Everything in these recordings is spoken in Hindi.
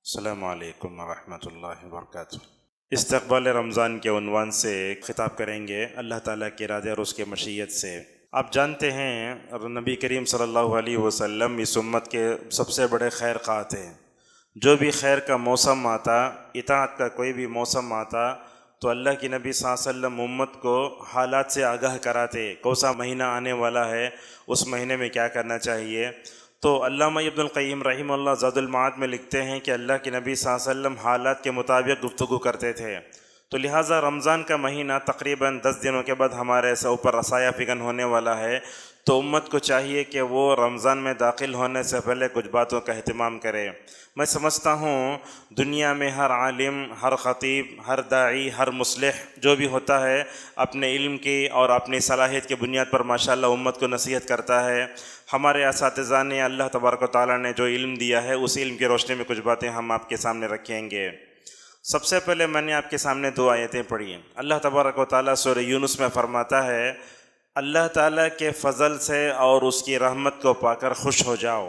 अस्सलामु अलैकुम वरहमतुल्लाहि वबरकातुहू। इस्तक़बाल रमज़ान के उन्वान से ख़िताब करेंगे अल्लाह ताला के इरादे और उसके मशीयत से। आप जानते हैं नबी करीम सल्लल्लाहु अलैहि वसल्लम इस उम्मत के सबसे बड़े खैर ख़्वाह थे। जो भी खैर का मौसम आता, इताअत का कोई भी मौसम आता, तो अल्लाह की नबी सल्लल्लाहु अलैहि वसल्लम उम्मत को हालात से आगाह कराते, कौन सा महीना आने वाला है, उस महीने में क्या करना चाहिए। तो अल्लामा इब्नुल क़य्यिम रहिमहुल्लाह ज़ादुल मआद में लिखते हैं कि अल्लाह के नबी सल्लल्लाहु अलैहि वसल्लम हालात के मुताबिक गुफ्तगू करते थे। तो लिहाजा रमज़ान का महीना तकरीबन 10 दिनों के बाद हमारे ऐसा ऊपर रसाया फ़िगन होने वाला है, तो उम्मत को चाहिए कि वो रमज़ान में दाखिल होने से पहले कुछ बातों का अहतमाम करे। मैं समझता हूँ दुनिया में हर आलिम, हर ख़तीब, हर दाई, हर मुस्लिह जो भी होता है अपने इल्म की और अपनी सलाहियत की बुनियाद पर माशाअल्लाह उम्मत को नसीहत करता है। हमारे असातिज़ा ने, अल्लाह तबारक व तआला ने जो इल्म दिया है, उस इल्म की रोशनी में कुछ बातें हम आपके सामने रखेंगे। सबसे पहले मैंने आपके सामने 2 आयतें पढ़ी। अल्लाह तबारक व तआला सूरह यूनुस में फ़रमाता है, अल्लाह ताला के फ़ज़ल से और उसकी रहमत को पाकर खुश हो जाओ।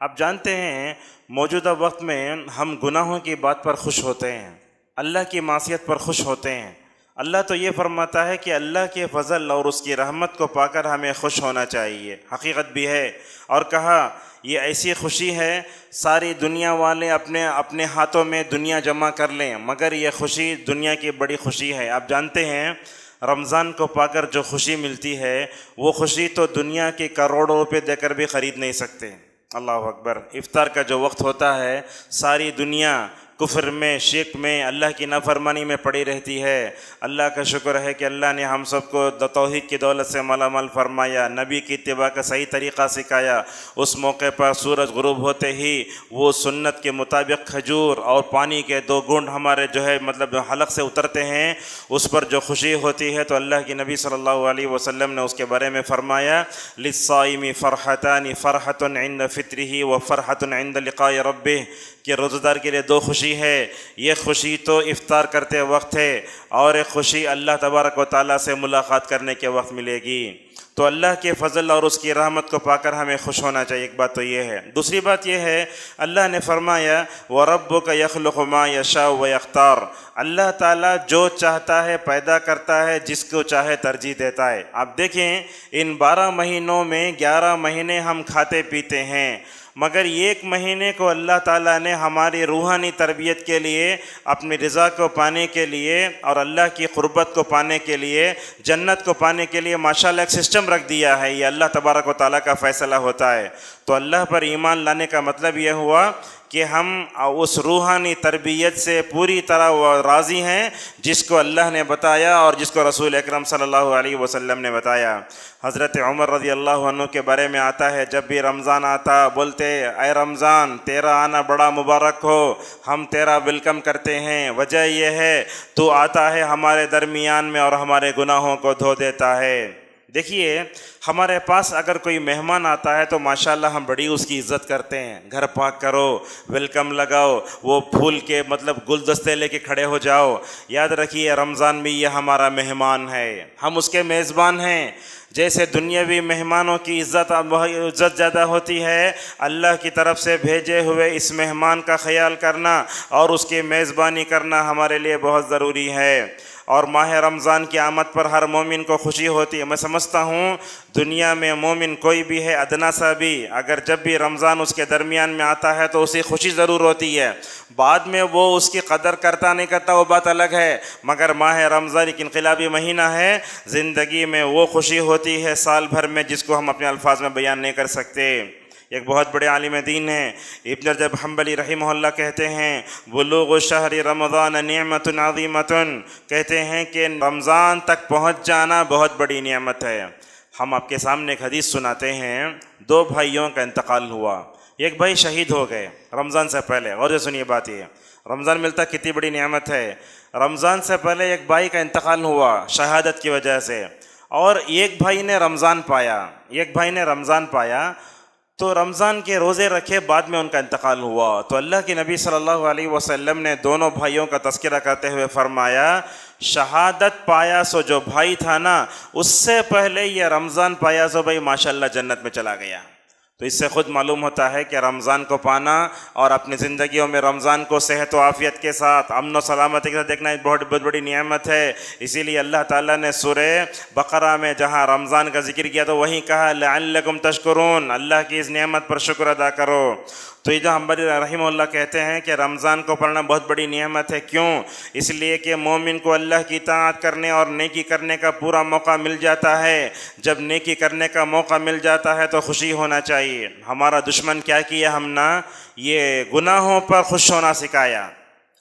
आप जानते हैं मौजूदा वक्त में हम गुनाहों की बात पर खुश होते हैं, अल्लाह की मासियत पर खुश होते हैं। अल्लाह तो ये फरमाता है कि अल्लाह के फ़ज़ल और उसकी रहमत को पाकर हमें खुश होना चाहिए। हकीकत भी है। और कहा ये ऐसी खुशी है सारी दुनिया वाले अपने अपने हाथों में दुनिया जमा कर लें, मगर ये खुशी दुनिया की बड़ी खुशी है। आप जानते हैं रमज़ान को पाकर जो खुशी मिलती है, वो खुशी तो दुनिया के करोड़ों रुपए देकर भी ख़रीद नहीं सकते। अल्लाह अकबर। इफ्तार का जो वक्त होता है, सारी दुनिया कुफ्र में, शिर्क में, अल्लाह की नाफरमानी में पड़ी रहती है। अल्लाह का शुक्र है कि अल्लाह ने हम सबको तौहीद की दौलत से मालामाल फरमाया, नबी की इत्तिबा का सही तरीक़ा सिखाया। उस मौके पर सूरज गुरूब होते ही वो सुन्नत के मुताबिक खजूर और पानी के 2 घूंट हमारे जो है मतलब हलक से उतरते हैं, उस पर जो खुशी होती है। तो अल्लाह की नबी सल्लल्लाहु अलैहि वसल्लम ने उसके बारे में फ़रमाया, लिस्साइमी फ़रहतानी फ़रहतुन इंद फ़ित्रिही व फ़रहतुन इंद लिक़ाइ रब्बिह, कि रोज़ेदार के लिए 2 खुशी है। ये खुशी तो इफ्तार करते वक्त है और एक खुशी अल्लाह तबारक व तआला से मुलाकात करने के वक्त मिलेगी। तो अल्लाह के फ़ज़ल और उसकी रहमत को पाकर हमें खुश होना चाहिए। एक बात तो ये है। दूसरी बात यह है, अल्लाह ने फरमाया व रब्बुका यख़्लुक़ु मा यशाउ व यख्तार, अल्लाह ताला जो चाहता है पैदा करता है, जिसको चाहे तरजीह देता है। आप देखें इन 12 महीनों में 11 महीने हम खाते पीते हैं, मगर 1 महीने को अल्लाह ताला ने हमारी रूहानी तरबियत के लिए, अपनी रज़ा को पाने के लिए और अल्लाह की क़ुर्बत को पाने के लिए, जन्नत को पाने के लिए माशाअल्लाह एक सिस्टम रख दिया है। ये अल्लाह तबारक व तआला का फ़ैसला होता है। तो अल्लाह पर ईमान लाने का मतलब यह हुआ कि हम उस रूहानी तरबियत से पूरी तरह राज़ी हैं जिसको अल्लाह ने बताया और जिसको रसूल अकरम सल्लल्लाहु अलैहि वसल्लम ने बताया। हज़रत उमर रज़ी अल्लाह अन्हु के बारे में आता है, जब भी रमज़ान आता बोलते, ऐ रमज़ान तेरा आना बड़ा मुबारक हो, हम तेरा वेलकम करते हैं। वजह यह है तू आता है हमारे दरमियान में और हमारे गुनाहों को धो देता है। देखिए हमारे पास अगर कोई मेहमान आता है तो माशाल्लाह हम बड़ी उसकी इज़्ज़त करते हैं। घर पाक करो, वेलकम लगाओ, वो फूल के मतलब गुलदस्ते लेके खड़े हो जाओ। याद रखिए रमज़ान में ये हमारा मेहमान है, हम उसके मेज़बान हैं। जैसे दुनियावी मेहमानों की इज़्ज़त ज़्यादा होती है, अल्लाह की तरफ से भेजे हुए इस मेहमान का ख्याल करना और उसकी मेज़बानी करना हमारे लिए बहुत ज़रूरी है। और माह रमज़ान की आमद पर हर मोमिन को खुशी होती है। मैं समझता हूँ दुनिया में मोमिन कोई भी है अदना सा भी, अगर जब भी रमज़ान उसके दरमियान में आता है तो उसे खुशी ज़रूर होती है। बाद में वो उसकी कदर करता नहीं करता वो बात अलग है, मगर माह रमज़ान एक इनक़िलाबी महीना है। ज़िंदगी में वो खुशी होती है साल भर में जिसको हम अपने अल्फाज में बयान नहीं कर सकते। एक बहुत बड़े आलिम दीन हैं इब्न रजब हम्बली रहिमहुल्लाह, कहते हैं बुलूग़ु शहरी रमज़ान निअमतुन अज़ीमतुन, कहते हैं कि रमज़ान तक पहुँच जाना बहुत बड़ी नियमत है। हम आपके सामने एक हदीस सुनाते हैं। 2 भाइयों का इंतकाल हुआ, एक भाई शहीद हो गए रमज़ान से पहले। और जो सुनिए बात, ये रमज़ान मिलता कितनी बड़ी नियमत है। रमज़ान से पहले एक भाई का इंतकाल हुआ शहादत की वजह से, और एक भाई ने रमज़ान पाया तो रमज़ान के रोज़े रखे, बाद में उनका इंतकाल हुआ। तो अल्लाह के नबी सल्लल्लाहु अलैहि वसल्लम ने दोनों भाइयों का तज़किरा करते हुए फरमाया, शहादत पाया सो जो भाई था ना, उससे पहले ये रमज़ान पाया सो भाई माशाअल्लाह जन्नत में चला गया। तो इससे ख़ुद मालूम होता है कि रमज़ान को पाना और अपनी ज़िंदगियों में रमज़ान को सेहत व आफ़ियत के साथ, अमन व सलामती के साथ देखना एक बहुत बड़ी नेमत है। इसीलिए अल्लाह ताला ने सूरे बकरा में जहाँ रमज़ान का जिक्र किया तो वहीं कहा लअल्लकुम तशकुरून, अल्लाह की इस नेमत पर शुक्र अदा करो। तो ये जो हम्बली रहीमहुल्लाह कहते हैं कि रमज़ान को पढ़ना बहुत बड़ी नेमत है। क्यों? इसलिए कि मोमिन को अल्लाह की इताअत करने और नेकी करने का पूरा मौका मिल जाता है। जब नेकी करने का मौका मिल जाता है तो खुशी होना चाहिए। हमारा दुश्मन क्या किया हमने? ये गुनाहों पर खुश होना सिखाया।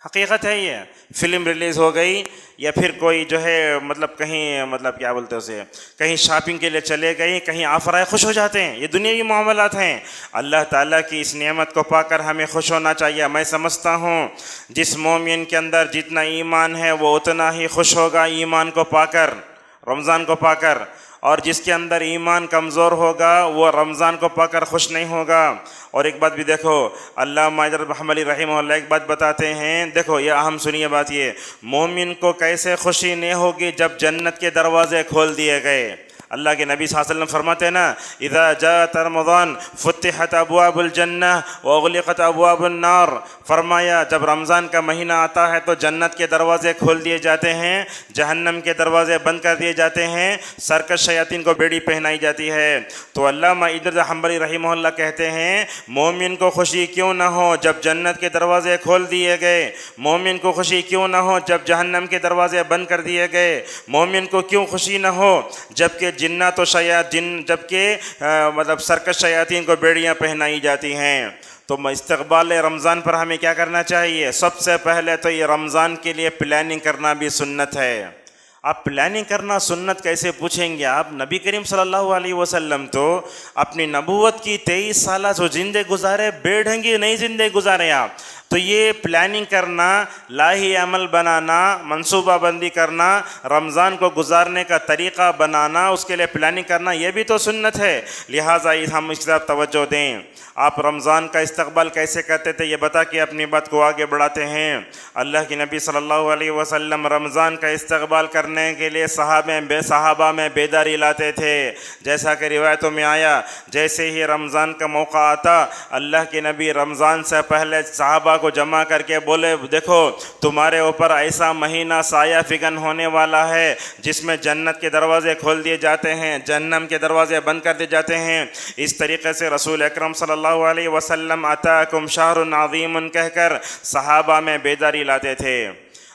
हकीकत है ये। फ़िल्म रिलीज़ हो गई या फिर कोई जो है मतलब कहीं मतलब क्या बोलते हैं उसे, कहीं शॉपिंग के लिए चले गए, कहीं ऑफ़र आए, खुश हो जाते हैं। ये दुनियावी मामलात हैं। अल्लाह ताला की इस नेमत को पाकर हमें खुश होना चाहिए। मैं समझता हूँ जिस मोमिन के अंदर जितना ईमान है वो उतना ही खुश होगा ईमान को पाकर, रमज़ान को पाकर, और जिसके अंदर ईमान कमज़ोर होगा वो रमज़ान को पाकर खुश नहीं होगा। और एक बात भी देखो, अल्लामा हम्बली रहीमहुल्लाह एक बात बताते हैं, देखो ये अहम सुनिए बात, ये मोमिन को कैसे खुशी नहीं होगी जब जन्नत के दरवाज़े खोल दिए गए। अल्लाह के नबी सल्लल्लाहु अलैहि वसल्लम फरमाते हैं ना, इज़ा जाअत रमज़ान फुतिहत अबवाबुल जन्नह व उग़लिक़त अबवाबुन नार। फरमाया जब रमज़ान का महीना आता है तो जन्नत के दरवाज़े खोल दिए जाते हैं, जहन्नम के दरवाज़े बंद कर दिए जाते हैं, सरकश शयातीन को बेड़ी पहनाई जाती है। तो अल्लामा इधर हम्बली रहीमहुल्लाह कहते हैं मोमिन को खुशी क्यों ना हो जब जन्नत के दरवाज़े खोल दिए गए, मोमिन को खुशी क्यों ना हो जब जहन्नम के दरवाज़े बंद कर दिए गए, मोमिन को क्यों खुशी ना हो जबकि जिन्नात व शयातीन, जबकि मतलब सरकश शयातीन को बेड़ियाँ पहनाई जाती हैं। तो इस्तक़बाल रमज़ान पर हमें क्या करना चाहिए? सबसे पहले तो ये रमज़ान के लिए प्लानिंग करना भी सुन्नत है। आप प्लानिंग करना सुन्नत कैसे पूछेंगे आप? नबी करीम सल्लल्लाहु अलैहि वसल्लम तो अपनी नबूवत की 23 साल जो ज़िंदगी गुजारे, बेढंगी नहीं ज़िंदगी गुजारे आप। तो ये प्लानिंग करना, लाही अमल बनाना, मंसूबा बंदी करना, रमज़ान को गुजारने का तरीक़ा बनाना, उसके लिए प्लानिंग करना, ये भी तो सुन्नत है। लिहाजा हम इस तरफ तवज्जो दें। आप रमज़ान का इस्तक़बाल कैसे करते थे ये बता के अपनी बात को आगे बढ़ाते हैं। अल्लाह के नबी सल्लल्लाहु अलैहि वसल्लम रमज़ान का इस्तक़बाल करने के लिए सहाबा में बेदारी लाते थे। जैसा कि रिवायतों में आया, जैसे ही रमज़ान का मौका आता अल्लाह के नबी रमज़ान से पहले सहाबा को जमा करके बोले, देखो तुम्हारे ऊपर ऐसा महीना साया फिगन होने वाला है जिसमें जन्नत के दरवाज़े खोल दिए जाते हैं, जहन्नम के दरवाज़े बंद कर दिए जाते हैं। इस तरीक़े से रसूल अकरम सल्लल्लाहु अलैहि वसल्लम अताकुम शहरुन अज़ीमुन कहकर सहाबा में बेदारी लाते थे।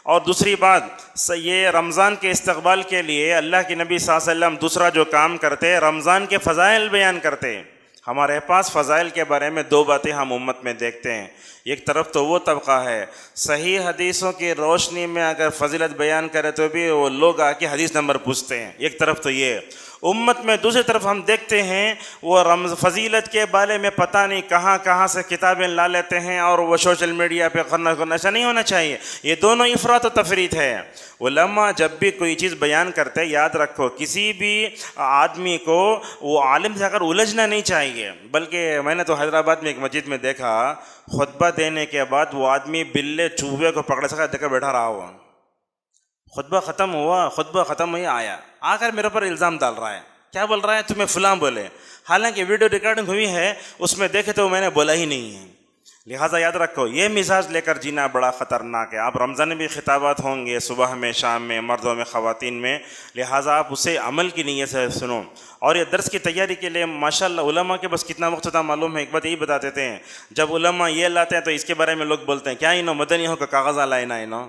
और दूसरी बात, ये रमज़ान के इस्तक़बाल के लिए अल्लाह के नबी सल्लल्लाहु अलैहि वसल्लम दूसरा जो काम करते, रमज़ान के फ़ज़ाइल बयान करते। हमारे पास फ़ज़ाइल के बारे में दो बातें हम उम्मत में देखते हैं। एक तरफ तो वो तबका है सही हदीसों की रोशनी में अगर फ़जीलत बयान करे तो भी वो लोग आके हदीस नंबर पूछते हैं, एक तरफ तो ये उम्मत में। दूसरी तरफ हम देखते हैं वो फ़जीलत के बारे में पता नहीं कहाँ कहाँ से किताबें ला लेते हैं और वो सोशल मीडिया पे करना ऐसा नहीं होना चाहिए। ये दोनों इफ़रात व तफरीत है। उलमा जब भी कोई चीज़ बयान करते, याद रखो किसी भी आदमी को वो आलिम से अगर उलझना नहीं चाहिए। बल्कि मैंने तो हैदराबाद में एक मस्जिद में देखा, खुतबा देने के बाद वो आदमी बिल्ले चूहे को पकड़ सका देकर बैठा रहा हुआ। खुतबा ख़त्म हुआ, खुतबा ख़त्म हुआ, आया आकर मेरे पर इल्ज़ाम डाल रहा है। क्या बोल रहा है? तुम्हें फ़लाँ बोले, हालांकि वीडियो रिकॉर्डिंग हुई है, उसमें देखे तो मैंने बोला ही नहीं है। लिहाजा याद रखो ये मिजाज लेकर जीना बड़ा ख़तरनाक है। आप रमज़ान में भी खिताबात होंगे, सुबह में, शाम में, मर्दों में, ख़वातीन में, लिहाजा आप उसे अमल की नीयत से सुनो। और ये दर्स की तैयारी के लिए माशाअल्लाह उलमा के बस कितना वक्त होता मालूम है? एक बात यही बता देते हैं, जब उलमा ये लाते हैं तो इसके बारे में लोग बोलते हैं क्या इनो मदनी हो का कागज़ लाए ना इनो।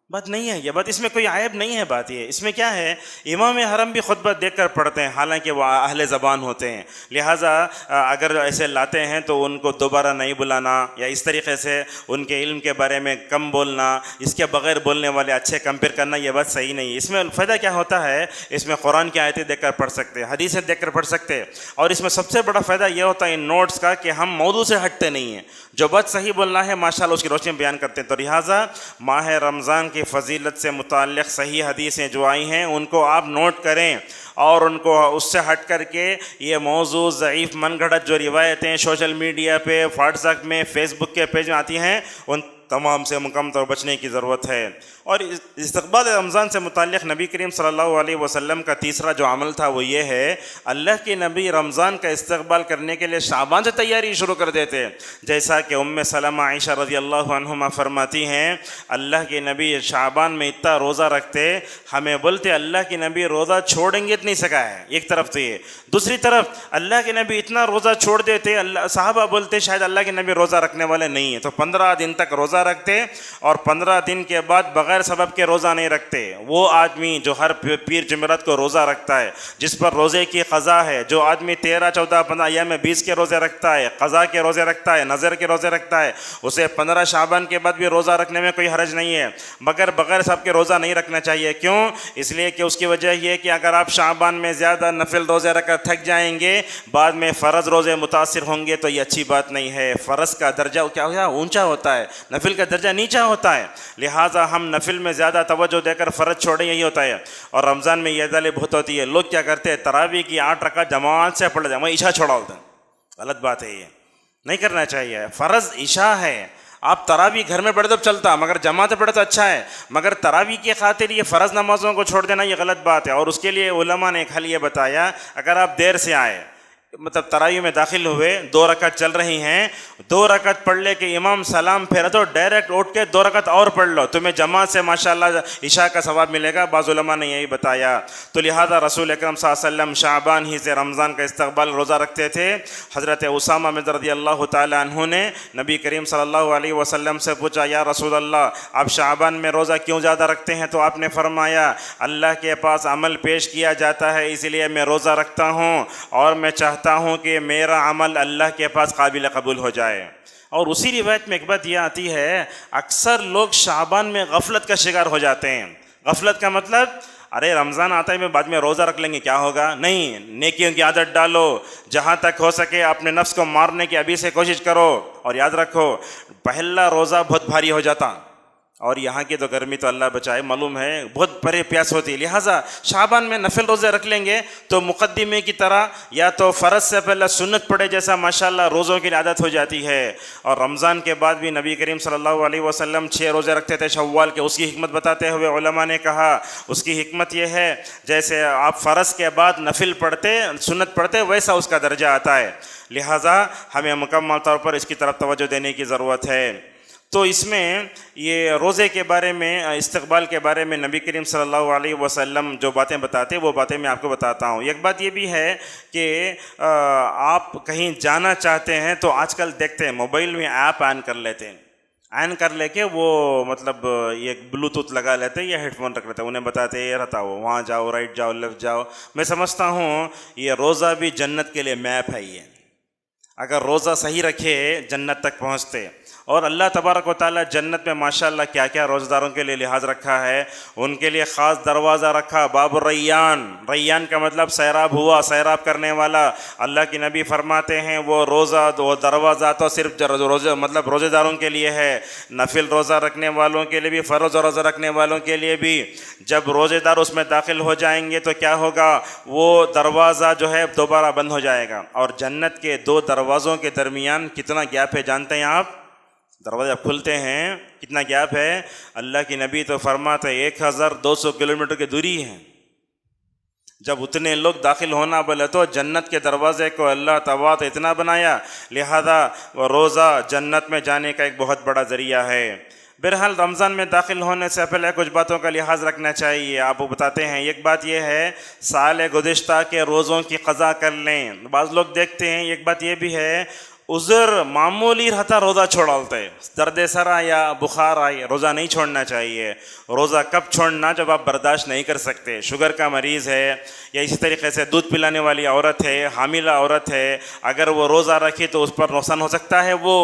बात नहीं है ये, बात इसमें कोई आयब नहीं है। बात ये इसमें क्या है, इमाम हरम भी खुतबा देख कर पढ़ते हैं, हालांकि वह अहले ज़बान होते हैं। लिहाजा अगर ऐसे लाते हैं तो उनको दोबारा नहीं बुलाना या इस तरीक़े से उनके इल्म के बारे में कम बोलना, इसके बग़ैर बोलने वाले अच्छे कंपेयर करना, ये बात सही नहीं है। इसमें फ़ायदा क्या होता है, इसमें कुरान की आयतें देख कर पढ़ सकते हैं, हदीसें देख कर पढ़ सकते हैं। और इसमें सबसे बड़ा फ़ायदा ये होता है इन नोट्स का कि हम मौजू से हटते नहीं हैं। जो बात सही बोलना है माशाअल्लाह उसकी रोशनी में बयान करते हैं। तो लिहाजा माह रमज़ान की फ़जीलत से मुताल्लिक़ सही हदीसें जो आई हैं उनको आप नोट करें और उनको उससे हट कर के ये मौजू ज़ईफ़ मनगढ़ंत जो रिवायतें सोशल मीडिया पे, व्हाट्सएप में, फ़ेसबुक के पेज में आती हैं उन तमाम से मुकम्मल तौर बचने की ज़रूरत है। और इस्तक़बाल रमज़ान से मुताल्लिक़ नबी करीम सल्लल्लाहु अलैहि वसल्लम का तीसरा जो अमल था वो ये है, अल्लाह के नबी रमज़ान का इस्तक़बाल करने के लिए शाबान से तैयारी शुरू कर देते। जैसा कि उम्मे सलमा आयशा रज़ी अल्लाहु अन्हुमा फरमाती हैं, अल्लाह के नबी शाबान में इतना रोज़ा रखते, हमें बोलते अल्लाह के नबी रोज़ा छोड़ेंगे तो नहीं सका है। एक तरफ तो ये, दूसरी तरफ अल्लाह के नबी इतना रोज़ा छोड़ देते, अल्लाह साहबा बोलते शायद अल्लाह के नबी रोज़ा रखने वाले नहीं है, तो 15 दिन तक रोज़ा रखते और 15 दिन के बाद बगैर सबब के रोज़ा नहीं रखते। वो आदमी जो हर पीर जुमेरात को रोज़ा रखता है, जिस पर रोज़े की क़ज़ा है, जो आदमी 13, 14, 15 अय्याम में 20 के रोज़े रखता है, क़ज़ा के रोज़े रखता है, नज़र के रोज़े रखता है, उसे 15 शाबान के बाद भी रोज़ा रखने में कोई हरज नहीं है, मगर बगैर सब के रोज़ा नहीं रखना चाहिए। क्यों? इसलिए कि उसकी वजह यह कि अगर आप शाबान में ज़्यादा नफिल रोज़े रखकर थक जाएंगे, बाद में फ़र्ज़ रोज़े मुतासिर होंगे, तो ये अच्छी बात नहीं है। फ़र्ज़ का दर्जा क्या होता है? ऊँचा होता है, नफिल का दर्जा नीचा होता है। लिहाजा हम नफिल में ज़्यादा तवज्जो देकर फ़र्ज़ छोड़ें, यही होता है। और रमज़ान में ये दाले बहुत होती है, लोग क्या करते हैं, तरावी की 8 रकात जमात से पढ़ जाए, वहीं ईशा छोड़ा होता है। गलत बात है, ये नहीं करना चाहिए। फ़र्ज़ ईशा है, आप तरावी घर में पढ़े तो चलता, मगर जमात पढ़े तो अच्छा है, मगर तरावी के खातिर ये फ़र्ज़ नमाज़ों को छोड़ देना ये गलत बात है। और उसके लिए उलमा ने एक हल ये बताया, अगर आप देर से आए, मतलब तरावी में दाखिल हुए, 2 रकात चल रही हैं, 2 रकात पढ़ ले के इमाम सलाम फेरा तो डायरेक्ट उठ के 2 रकात और पढ़ लो, तुम्हें जमात से माशाअल्लाह ईशा का सवाब मिलेगा। बाज़ उलमा ने यही बताया। तो लिहाजा रसूल अकरम सल्लल्लाहु अलैहि वसल्लम शाबान ही से रमज़ान का इस्तक़बाल रोज़ा रखते थे। हज़रत उसामा बिन रज़ियल्लाहु ताला अन्हु ने नबी करीम सल्लल्लाहु अलैहि वसल्लम से पूछा, या रसूल अल्लाह, आप शाबान में रोज़ा क्यों ज़्यादा रखते हैं? तो आपने फरमाया, अल्लाह के पास अमल पेश किया जाता है, इसलिए मैं रोज़ा रखता हूँ और मैं चाहता हूँ कि मेरा अमल अल्लाह के पास काबिल कबूल हो जाए। और उसी रिवायत में एक बात यह आती है, अक्सर लोग शाबान में गफलत का शिकार हो जाते हैं। गफलत का मतलब, अरे रमज़ान आता है, मैं बाद में रोज़ा रख लेंगे, क्या होगा? नहीं, नेकियों की आदत डालो, जहाँ तक हो सके अपने नफ्स को मारने की अभी से कोशिश करो। और याद रखो, पहला रोज़ा बहुत भारी हो जाता, और यहाँ की तो गर्मी तो अल्लाह बचाए, मालूम है बहुत बड़े प्यास होती है। लिहाजा शाबान में नफिल रोज़े रख लेंगे तो मुक़द्दिमे की तरह या तो फ़र्ज़ से पहले सुन्नत पढ़े, जैसा माशाअल्लाह रोज़ों की आदत हो जाती है। और रमज़ान के बाद भी नबी करीम सल्लल्लाहु अलैहि वसल्लम 6 रोज़े रखते थे शव्वाल के। उसकी हिकमत बताते हुए उलमा ने कहा, उसकी हिकमत यह है, जैसे आप फ़र्ज़ के बाद नफिल पढ़ते, सुन्नत पढ़ते, वैसा उसका दर्जा आता है। लिहाजा हमें मुकम्मल तौर पर इसकी तरफ तवज्जो देने की ज़रूरत है। तो इसमें ये रोज़े के बारे में, इस्तक़बाल के बारे में नबी करीम सल्लल्लाहु अलैहि वसल्लम जो बातें बताते, वो बातें मैं आपको बताता हूँ। एक बात ये भी है कि आप कहीं जाना चाहते हैं तो आजकल देखते हैं मोबाइल में ऐप ऑन कर लेते हैं, ऑन कर लेके वो मतलब ये ब्लूटूथ लगा लेते हैं या हेडफोन रख लेते हैं, उन्हें बताते हैं ये रहता हो, वहाँ जाओ, राइट जाओ, लेफ़्ट जाओ। मैं समझता हूँ ये रोज़ा भी जन्नत के लिए मैप है। ये अगर रोज़ा सही रखे जन्नत तक पहुँचते। और अल्लाह तबारक व तआला जन्नत में माशाअल्लाह क्या क्या रोज़ेदारों के लिए लिहाज रखा है। उनके लिए ख़ास दरवाज़ा रखा, बाबुर रैयान। रैयान का मतलब सैराब हुआ, सैराब करने वाला। अल्लाह की नबी फरमाते हैं वो रोज़ा, वो दरवाज़ा तो सिर्फ रोज़े मतलब रोज़ेदारों के लिए है, नफिल रोज़ा रखने वालों के लिए भी, फ़र्ज़ रोज़ा रखने वालों के लिए भी। जब रोज़ेदार उसमें दाखिल हो जाएंगे तो क्या होगा, वो दरवाज़ा जो है दोबारा बंद हो जाएगा। और जन्नत के 2 दरवाज़ों के दरमियान कितना गैप है जानते हैं आप? दरवाज़ा खुलते हैं कितना गैप है? अल्लाह की नबी तो फरमाते 1200 किलोमीटर की दूरी है। जब उतने लोग दाखिल होना बोले तो जन्नत के दरवाज़े को अल्लाह तबारक तो इतना बनाया, लिहाजा वो रोज़ा जन्नत में जाने का एक बहुत बड़ा ज़रिया है। बहरहाल रमज़ान में दाखिल होने से पहले कुछ बातों का लिहाज रखना चाहिए। आप वो बताते हैं, एक बात यह है साल गुज़िश्ता के रोज़ों की क़ज़ा कर लें। बाज़ लोग देखते हैं, एक बात यह भी है उज़र मामूली रहता रोज़ा छोड़ाते, दर्द सर या बुखार आई, रोज़ा नहीं छोड़ना चाहिए। रोज़ा कब छोड़ना? जब आप बर्दाश्त नहीं कर सकते, शुगर का मरीज़ है या इसी तरीके से दूध पिलाने वाली औरत है, हामिला औरत है, अगर वो रोज़ा रखी तो उस पर नुकसान हो सकता है। वो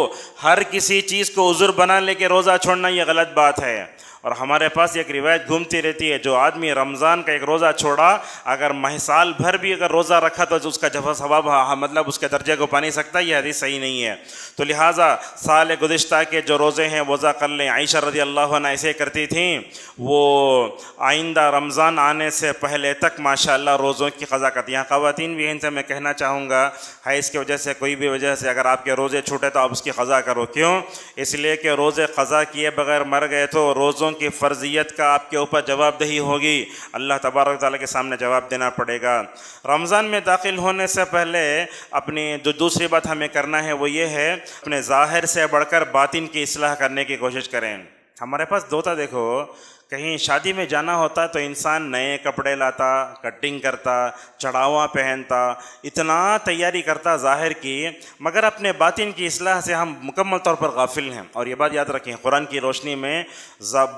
हर किसी चीज़ को उज़र बना लेके रोज़ा छोड़ना ये गलत बात है। और हमारे पास एक रिवायत घूमती रहती है, जो आदमी रमज़ान का एक रोज़ा छोड़ा, अगर साल भर भी अगर रोज़ा रखा तो उसका जब सवाब मतलब उसके दर्जे को पा नहीं सकता। यह हदीस सही नहीं है। तो लिहाजा साल गुज़िश्ता के जो रोज़े हैं वज़ा कर लें। आयशा रज़ी अल्लाह अन्हा ऐसे करती थी, वो आइंदा रमज़ान आने से पहले तक माशाअल्लाह रोज़ों की क़ज़ा करती। यहाँ ख़वातीन भी इनसे मैं कहना चाहूँगा, है इसकी वजह से कोई भी वजह से अगर आपके रोज़े छूटे तो आप उसकी क़ज़ा करो। क्यों? इसलिए कि रोज़े क़ज़ा किए बगैर मर गए तो रोज़ों की फ़र्ज़ियत का आपके ऊपर जवाबदेही होगी, अल्लाह तबारक तआला के सामने जवाब देना पड़ेगा। रमज़ान में दाखिल होने से पहले अपनी जो दूसरी बात हमें करना है वो ये है, अपने ज़ाहिर से बढ़कर बातिन की इस्लाह करने की कोशिश करें। हमारे पास दोता देखो, कहीं शादी में जाना होता तो इंसान नए कपड़े लाता, कटिंग करता, चढ़ावा पहनता, इतना तैयारी करता ज़ाहिर की, मगर अपने बातिन की इस्लाह से हम मुकम्मल तौर पर गाफिल हैं। और ये बात याद रखें, कुरान की रोशनी में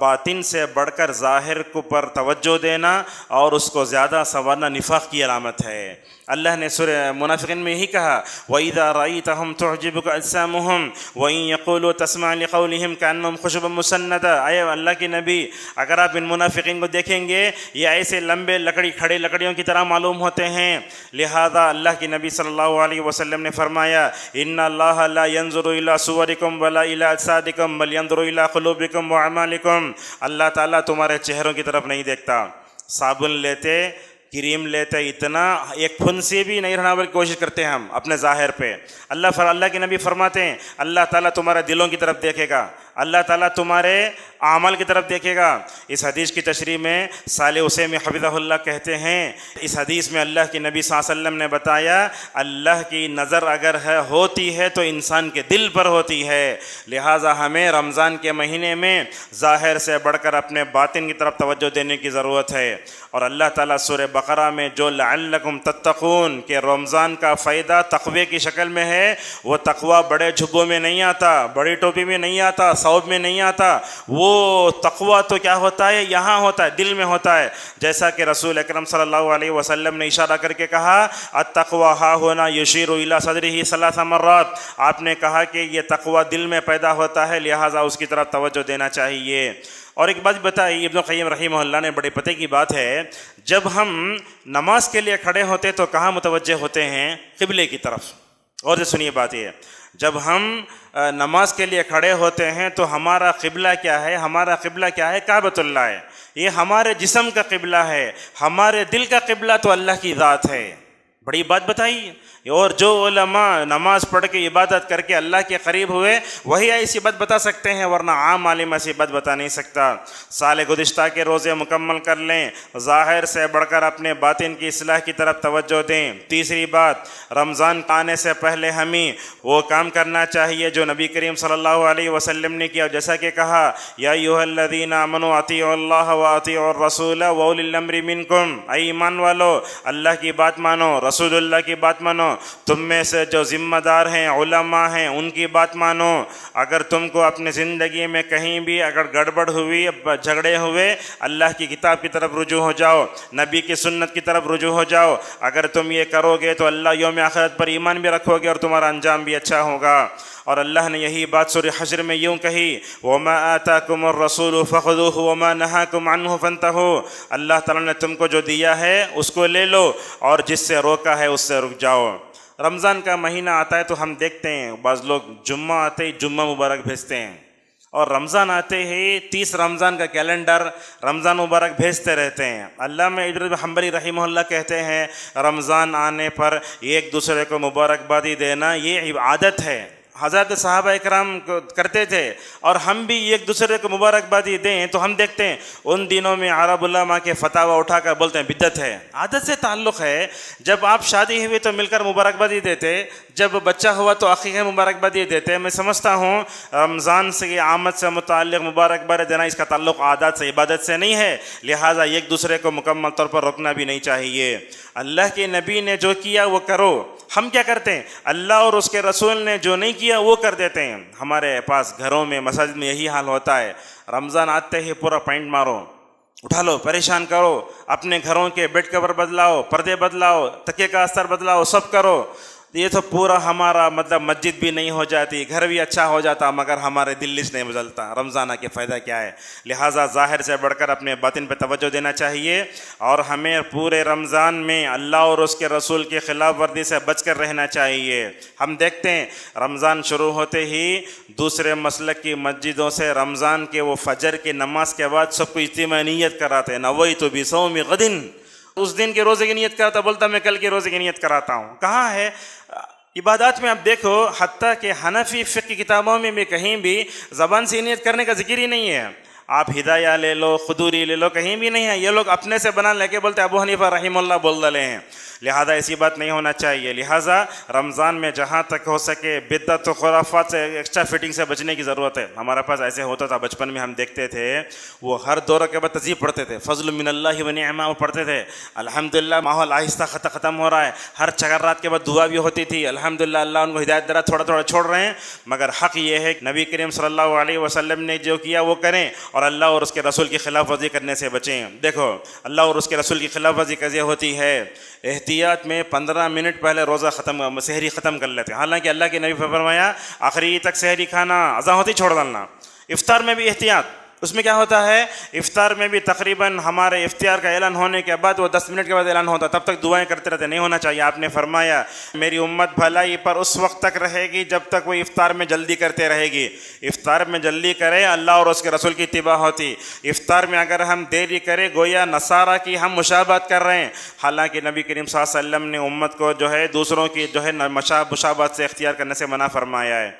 बातिन से बढ़कर ज़ाहिर को पर तवज्जो देना और उसको ज़्यादा संवारना निफाक़ की अलामत है। अल्लाह ने सूरह मुनाफ़िक़ीन में ही कहा, वइज़ा रअयतहुम तुअजिबुका अजसामुहुम व इन यक़ूलू तस्मा' लिक़ौलिहिम कअन्नहुम खुशबुन मुसन्नदा। आए अल्लाह के नबी, अगर आप इन मुनाफिकीन को देखेंगे ये ऐसे लंबे खड़े लकड़ियों की तरह मालूम होते हैं। लिहाजा अल्लाह के नबी सल्लल्लाहु अलैहि वसल्लम ने फरमाया, इन्ना अल्लाह ला यंजुरु इला सुवरिकुम वला इला अजसादिकुम बल यंजुरु इला कुलूबिकुम व अमालिकुम। अल्लाह ताला तुम्हारे चेहरों की तरफ नहीं देखता। साबुन लेते, क्रीम लेते, इतना एक फुंसी भी नहीं रहना बल्कि कोशिश करते हैं हम अपने ज़ाहिर पे। अल्लाह के नबी फरमाते हैं, अल्लाह ताला तुम्हारे दिलों की तरफ देखेगा, अल्लाह ताला तुम्हारे आमल की तरफ देखेगा। इस हदीस की तशरीह में सालेह उसैमी हफ़िज़हुल्लाह कहते हैं, इस हदीस में अल्लाह के नबी सल्लल्लाहु अलैहि वसल्लम ने बताया, अल्लाह की नज़र अगर होती है तो इंसान के दिल पर होती है। लिहाजा हमें रमज़ान के महीने में ज़ाहिर से बढ़कर अपने बातिन की तरफ तवज्जो देने की ज़रूरत है। और अल्लाह ताला सूरह बकरा में जो लअल्लकुम तत्तक़ून के रमज़ान का फ़ायदा तक़वे की शक्ल में है, वो तक़वा बड़े झुब्बों में नहीं आता, बड़ी टोपी में नहीं आता, सौब में नहीं आता। वो तक़वा तो क्या होता है, यहाँ होता है, दिल में होता है। जैसा कि रसूल अकरम सल्लल्लाहु अलैहि वसल्लम ने इशारा करके कहा, अत्तक़वा हाहुना युशीरु इला सदरिही सलासा मर्रात। आपने कहा कि ये तक़वा दिल में पैदा होता है, लिहाजा उसकी तरफ तवज्जो देना चाहिए। और एक बात बताई इब्न क़य्यिम रहमहुल्लाह ने, बड़े पते की बात है, जब हम नमाज के लिए खड़े होते तो कहाँ मुतवज्जे होते हैं? क़िबले की तरफ। और सुनिए बात ये, जब हम नमाज के लिए खड़े होते हैं तो हमारा क़िबला क्या है? हमारा क़िबला क्या है? काबतुल्लाह है। ये हमारे जिस्म का क़िबला है। हमारे दिल का क़िबला तो अल्लाह की ज़ात है। बड़ी बात बताई। और जो उलमा नमाज पढ़ के इबादत करके अल्लाह के करीब हुए वही ऐसी बात बता सकते हैं, वरना आम आलिम ऐसी बात बता नहीं सकता। साल गुज़िश्ता के रोज़े मुकम्मल कर लें, ज़ाहिर से बढ़कर अपने बातिन की इस्लाह की तरफ तवज्जो दें। तीसरी बात, रमज़ान आने से पहले हमें वो काम करना चाहिए जो नबी करीम सल्लल्लाहु अलैहि वसल्लम ने किया। जैसा कि कहा, या अय्युहल्लज़ीना आमनू अतीउल्लाह व अतीउर रसूल व उलिल अम्रि मिनकुम। ऐ ईमान वालो, अल्लाह की बात मानो, रसूलुल्लाह की बात मानो, तुम में से जो ज़िम्मेदार हैं, उलमा हैं, उनकी बात मानो। अगर तुमको अपनी ज़िंदगी में कहीं भी अगर गड़बड़ हुई, झगड़े हुए, अल्लाह की किताब की तरफ रुजू हो जाओ, नबी की सुन्नत की तरफ रुजू हो जाओ। अगर तुम ये करोगे तो अल्लाह यौम आखिरत पर ईमान भी रखोगे और तुम्हारा अंजाम भी अच्छा होगा। और अल्लाह ने यही बात सूरह हश्र में यूँ कही, वमा आताकुमुर रसूलु फख़ुज़ूहु वमा नहाकुम अन्हु फंतहू। अल्लाह ताला ने तुमको जो दिया है उसको ले लो और जिससे रोका है उससे रुक जाओ। रमज़ान का महीना आता है तो हम देखते हैं बाज़ लोग जुम्मा आते ही जुम्मा मुबारक भेजते हैं, और रमज़ान आते ही 30 रमज़ान का कैलेंडर रमज़ान मुबारक भेजते रहते हैं। अल्लामा इब्न हम्बली रहमहुल्लाह कहते हैं, रमज़ान आने पर एक दूसरे को मुबारकबादी देना ये आदत है, हज़रत सहाबा इकराम करते थे, और हम भी एक दूसरे को मुबारकबादी दें तो हम देखते हैं उन दिनों में अरब उलमा के फतावा उठाकर बोलते हैं बिद्दत है। आदत से ताल्लुक़ है। जब आप शादी हुई तो मिलकर मुबारकबादी देते, जब बच्चा हुआ तो अक़ीक़ा मुबारकबादी देते। मैं समझता हूँ रमज़ान से आमद से मुताल्लिक़ मुबारकबादी देना इसका ताल्लुक़ आदत से, इबादत से नहीं है। लिहाजा एक दूसरे को मुकम्मल तौर पर रोकना भी नहीं चाहिए। अल्लाह के नबी ने जो किया वो करो। हम क्या करते हैं? अल्लाह और उसके रसूल ने जो नहीं किया वो कर देते हैं। हमारे पास घरों में, मस्जिद में यही हाल होता है। रमज़ान आते ही पूरा पेंट मारो, उठा लो, परेशान करो, अपने घरों के बेड कवर बदलाओ, पर्दे बदलाओ, तकिए का अस्तर बदलाओ, सब करो। ये तो पूरा हमारा मतलब मस्जिद भी नहीं हो जाती, घर भी अच्छा हो जाता, मगर हमारे दिल नहीं बदलता। रमज़ान आके फ़ायदा क्या है? लिहाजा ज़ाहिर से बढ़कर अपने बातिन पे तवज्जो देना चाहिए और हमें पूरे रमज़ान में अल्लाह और उसके रसूल की खिलाफ वर्जी से बच कर रहना चाहिए। हम देखते हैं रमज़ान शुरू होते ही दूसरे मसलक की मस्जिदों से रमज़ान के वो फजर की नमाज के बाद सबको इज्तिमा नियत कराते हैं, नवैतु बिसौमि गदिन, उस दिन के रोज़े की नियत कराता, बोलता मैं कल के रोज़े की नियत कराता हूँ। कहाँ है इबादत में? आप देखो हत्ता के हनफी फ़िक़्ह की किताबों में भी कहीं भी ज़बान से नियत करने का जिक्र ही नहीं है। आप हिदाया ले लो, खुदूरी ले लो, कहीं भी नहीं है। ये लोग अपने से बना लेके बोलते अबू हनीफा रहीमहुल्लाह बोल डाले हैं। लिहाजा ऐसी बात नहीं होना चाहिए। लिहाजा रमज़ान में जहाँ तक हो सके बिद्दत व खुराफात से एक्स्ट्रा फिटिंग से बचने की ज़रूरत है। हमारे पास ऐसे होता था बचपन में, हम देखते थे वो हर दौर के बाद तज़ीब पढ़ते थे, फ़ज़्ल मिनल्लाहि व निअमा वो पढ़ते थे। अल्हम्दुलिल्लाह माहौल आहिस्ता ख़त्म हो रहा है। हर चगर्रात के बाद दुआ भी होती थी, अल्हम्दुलिल्लाह अल्लाह उनको हिदायत दे रहा, थोड़ा थोड़ा छोड़ रहे हैं। मगर हक़ ये है कि नबी करीम सल्लल्लाहु अलैहि वसल्लम ने जो किया वो करें और अल्लाह और उसके रसूल की खिलाफ वर्जी करने से बचें। देखो अल्लाह और उसके रसूल की खिलाफ वर्जी कैसे होती है? एहतियात में 15 मिनट पहले रोज़ा ख़त्म, सहरी ख़त्म कर लेते हैं। हालांकि अल्लाह के नबी फरमाया आखिरी तक सहरी खाना, अज़ान होती छोड़ डालना। इफ्तार में भी एहतियात, उसमें क्या होता है? इफ्तार में भी तकरीबन हमारे इफ्तियार का ऐलान होने के बाद वो 10 मिनट के बाद ऐलान होता, तब तक दुआएं करते रहते। नहीं होना चाहिए। आपने फरमाया मेरी उम्मत भलाई पर उस वक्त तक रहेगी जब तक वो इफ्तार में जल्दी करते रहेगी। इफ्तार में जल्दी करें, अल्लाह और उसके रसूल की इत्तिबा होती। इफ्तार में अगर हम देरी करें गोया नसारा की हम मुशाबहत कर रहे हैं। हालांकि नबी करीम सल्लल्लाहु अलैहि वसल्लम ने उम्मत को जो है दूसरों की जो है मुशाबहत से इख्तियार करने से मना फरमाया है।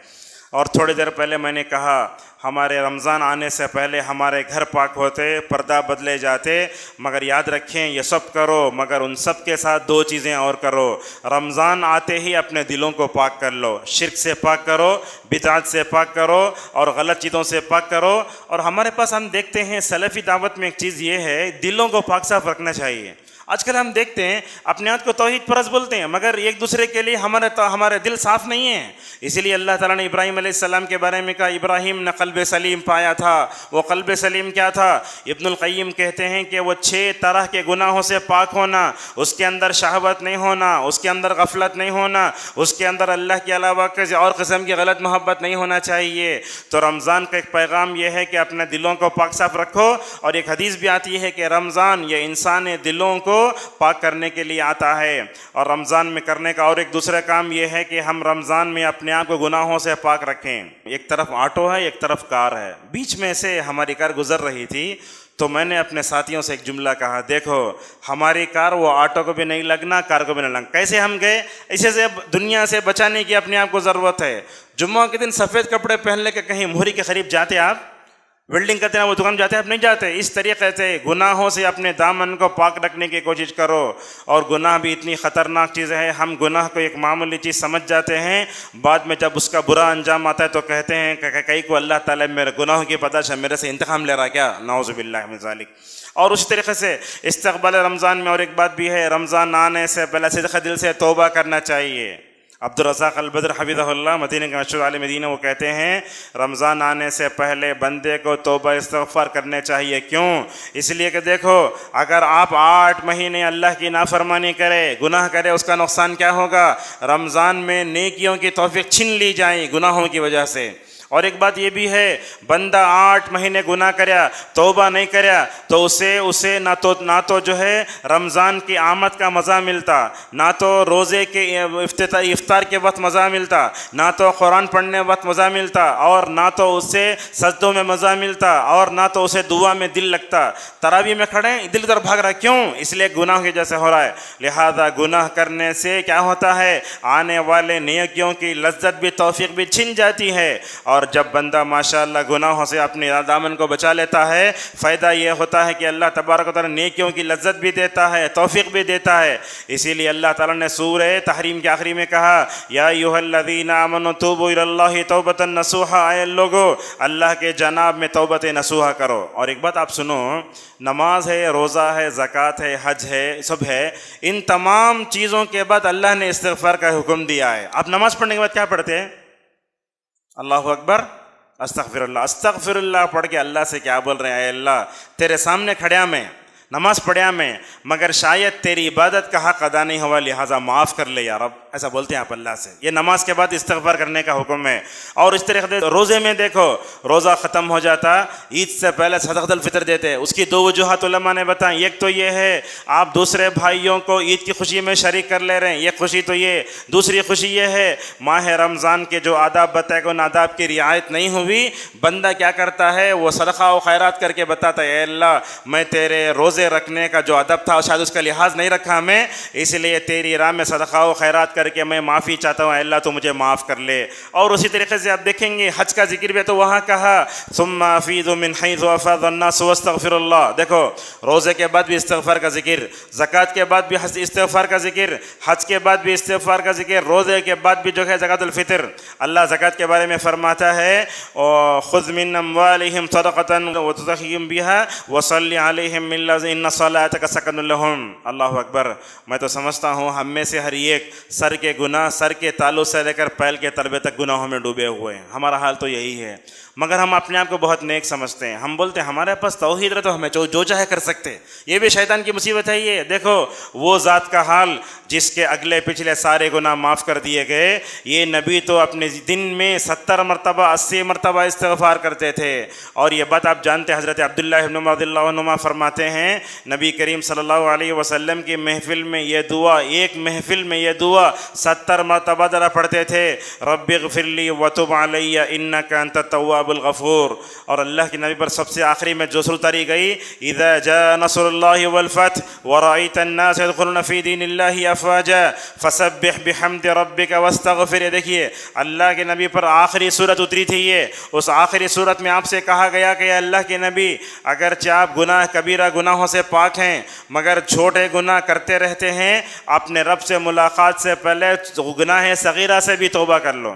और थोड़ी देर पहले मैंने कहा हमारे रमज़ान आने से पहले हमारे घर पाक होते, पर्दा बदले जाते, मगर याद रखें ये सब करो मगर उन सब के साथ 2 चीज़ें और करो। रमज़ान आते ही अपने दिलों को पाक कर लो, शिर्क से पाक करो, बिदअत से पाक करो और गलत चीज़ों से पाक करो। और हमारे पास हम देखते हैं सलफ़ी दावत में एक चीज़ ये है, दिलों को पाक साफ रखना चाहिए। आजकल हम देखते हैं अपने आप को तौहीद परस्त बोलते हैं मगर एक दूसरे के लिए हमारे दिल साफ़ नहीं है। इसीलिए अल्लाह ताला ने इब्राहीम अलैहिस्सलाम के बारे में कहा इब्राहीम ने क़ल्ब सलीम पाया था। वो क़ल्ब सलीम क्या था? इब्नुल क़य्यिम कहते हैं कि वो 6 तरह के गुनाहों से पाक होना, उसके अंदर शहवत नहीं होना, उसके अंदर गफलत नहीं होना, उसके अंदर अल्लाह के अलावा किसी और किस्म की गलत मोहब्बत नहीं होना चाहिए। तो रमज़ान का एक पैगाम यह है कि अपने दिलों को पाक साफ रखो। और एक हदीस भी आती है कि रमज़ान ये इंसान दिलों को पाक करने के लिए आता है। और रमज़ान में करने का और एक दूसरा काम यह है कि हम रमज़ान में अपने आप को गुनाहों से पाक रखें। एक तरफ ऑटो है, एक तरफ कार है, बीच में से हमारी कार गुजर रही थी तो मैंने अपने साथियों से एक जुमला कहा, देखो हमारी कार वो ऑटो को भी नहीं लगना, कार को भी नहीं लगना। कैसे हम गए? इसे से दुनिया से बचाने की अपने आप को ज़रूरत है। जुम्मा के दिन सफ़ेद कपड़े पहन ले के कहीं मोहरी के करीब जाते आप, वेल्डिंग करते हैं, वो दुकान जाते हैं, आप नहीं जाते। इस तरीके से गुनाहों से अपने दामन को पाक रखने की कोशिश करो। और गुनाह भी इतनी ख़तरनाक चीज़ है, हम गुनाह को एक मामूली चीज़ समझ जाते हैं, बाद में जब उसका बुरा अंजाम आता है तो कहते हैं कहीं को अल्लाह ताला मेरे गुनाहों की पता है, मेरे से इंतकाम ले रहा क्या? नाउज़ुबिल्लाहि मिन ज़ालिक। और उसी तरीके से इस्तक़बाल रमज़ान में और एक बात भी है, रमज़ान आने से पहले सिद्क़ दिल से तौबा करना चाहिए। अब्दुल रज़्ज़ाक़ अल-बद्र हफ़िज़हुल्लाह मदीना के मशहूर आलिम मदीना वो कहते हैं रमज़ान आने से पहले बंदे को तौबा इस्तिग़फ़ार करने चाहिए। क्यों? इसलिए कि देखो अगर आप 8 महीने अल्लाह की नाफरमानी करे, गुनाह करे, उसका नुकसान क्या होगा? रमज़ान में नेकियों की तौफ़ीक़ छीन ली जाए गुनाहों की वजह से। और एक बात ये भी है, बंदा 8 महीने गुनाह करया, तौबा नहीं करया तो उसे ना तो जो है रमज़ान की आमद का मज़ा मिलता, ना तो रोज़े के इफ्तार के वक्त मज़ा मिलता, ना तो कुरान पढ़ने वक्त मज़ा मिलता, और ना तो उसे सजदों में मज़ा मिलता, और ना तो उसे दुआ में दिल लगता। तरावी में खड़े दिल इधर भाग रहा, क्यों? इसलिए गुनाह की वजह से हो रहा है। लिहाजा गुनाह करने से क्या होता है? आने वाले नेकियों की लज्जत भी तौफीक भी छिन जाती है। और जब बंदा माशाअल्लाह गुनाहों से अपने दामन को बचा लेता है, फ़ायदा ये होता है कि अल्लाह तबारक व तआला नेकियों की लज्जत भी देता है, तौफीक भी देता है। इसीलिए अल्लाह ताला ने सूरह तहरीम के आखिरी में कहा या अय्युहल्लज़ीना आमनू तूबू इलल्लाहि तौबतन नसूहा, आए लोगो अल्लाह के जनाब में तौबत नसूहा करो। और एक बात आप सुनो, नमाज है, रोज़ा है, ज़कात है, हज है, सब है, इन तमाम चीज़ों के बाद अल्लाह ने इस्तिग़फ़ार का हुक्म दिया है। आप नमाज़ पढ़ने के बाद क्या पढ़ते हैं? अल्लाहु अकबर, अस्तग़फिरुल्लाह। अस्तग़फिरुल्लाह पढ़ के अल्लाह से क्या बोल रहे हैं? अल्लाह तेरे सामने खड़ा मैं, नमाज पढ़ा मैं, मगर शायद तेरी इबादत का हक़ अदा नहीं हुआ, लिहाजा माफ़ कर ले या रब, ऐसा बोलते हैं आप अल्लाह से। ये नमाज के बाद इस्तिग़फ़ार करने का हुक्म है। और इस तरह रोज़े में देखो, रोज़ा ख़त्म हो जाता, ईद से पहले सदक़तुल फ़ितर देते। उसकी दो वजूहात उलमा ने बताई। एक तो ये है आप दूसरे भाइयों को ईद की खुशी में शरीक कर ले रहे हैं, ये खुशी तो ये। दूसरी खुशी ये है माह रमज़ान के जो आदाब बताए गए उन आदाब की रियायत नहीं हुई, बंदा क्या करता है, वो सदक़ा व खैरात करके बताता है, अल्लाह मैं तेरे रोज़े रखने का जो अदब था शायद उसका लिहाज नहीं रखा मैं, इसलिए तेरी राह में सदक़ा व खैरात करके मैं माफ़ी चाहता हूँ, अल्लाह तो मुझे माफ़ कर ले। और उसी तरीके से आप देखेंगे हज का जिक्र भी तो वहाँ कहा सुम्मा अफ़ीदू मिन हैज़ु अफ़ाज़ अन्नास वस्तग़फ़िरुल्लाह। देखो रोज़े के बाद भी इस्तिग़फ़ार का जिक्र, ज़कात के बाद भी इस्तिग़फ़ार का जिक्र, हज के बाद भी इस्तिग़फ़ार का जिक्र, रोज़े के बाद भी जो है ज़कातुल फ़ितर। अल्लाह ज़कात के बारे में फरमाता है ख़ुज़ मिन अम्वालिहिम सदक़तन व तुज़क्किहिम बिहा व सल्लि अलैहिम इन्ना सलातक सकनुल लहुम। अल्लाह अकबर। मैं तो समझता हूँ हम में से हर एक सर के गुनाह, सर के तालु से लेकर पैर के तलबे तक गुनाहों में डूबे हुए हैं। हमारा हाल तो यही है, मगर हम अपने आप को बहुत नेक समझते हैं। हम बोलते हैं हमारे पास तौहीद है तो हमें जो चाहे कर सकते हैं। ये भी शैतान की मुसीबत है। ये देखो वो ज़ात का हाल जिसके अगले पिछले सारे गुनाह माफ़ कर दिए गए। ये नबी तो अपने दिन में 70 मरतबा 80 मरतबा इस्तिग़फ़ार करते थे। और ये बात आप जानते हैं, हज़रत अब्दुल्लाह इब्न उमर रज़ियल्लाहु अन्हुमा फरमाते हैं नबी करीम सल्लल्लाहु अलैहि वसल्लम की महफ़िल में ये दुआ, एक महफ़िल में ये दुआ 70 मरतबा ज़रा पढ़ते थे, रब्बिग़फ़िरली वतुब अलैया इन्नका अंतत तव्वाबुल गफ़ूर। और अल्लाह के नबी पर सबसे आखिरी में जो सूरत उतारी गई, इज़ा जा नस्रुल्लाहि वल फ़थ व रअयतन नास यदख़ुलूना फ़ी दीनिल्लाहि अफ़वाजा फ़सब्बिह बिहम्दि रब्बिका वस्तग़फ़िर। देखिए अल्लाह के नबी पर आखिरी सूरत उतरी थी ये। उस आखिरी सूरत में आपसे कहा गया कि अल्लाह के नबी अगरचे आप गुनाह कबीरा गुनाहों से पाक हैं, मगर छोटे गुनाह करते रहते हैं, अपने रब से मुलाकात से पहले गुनाह सगीरा से भी तौबा कर लो।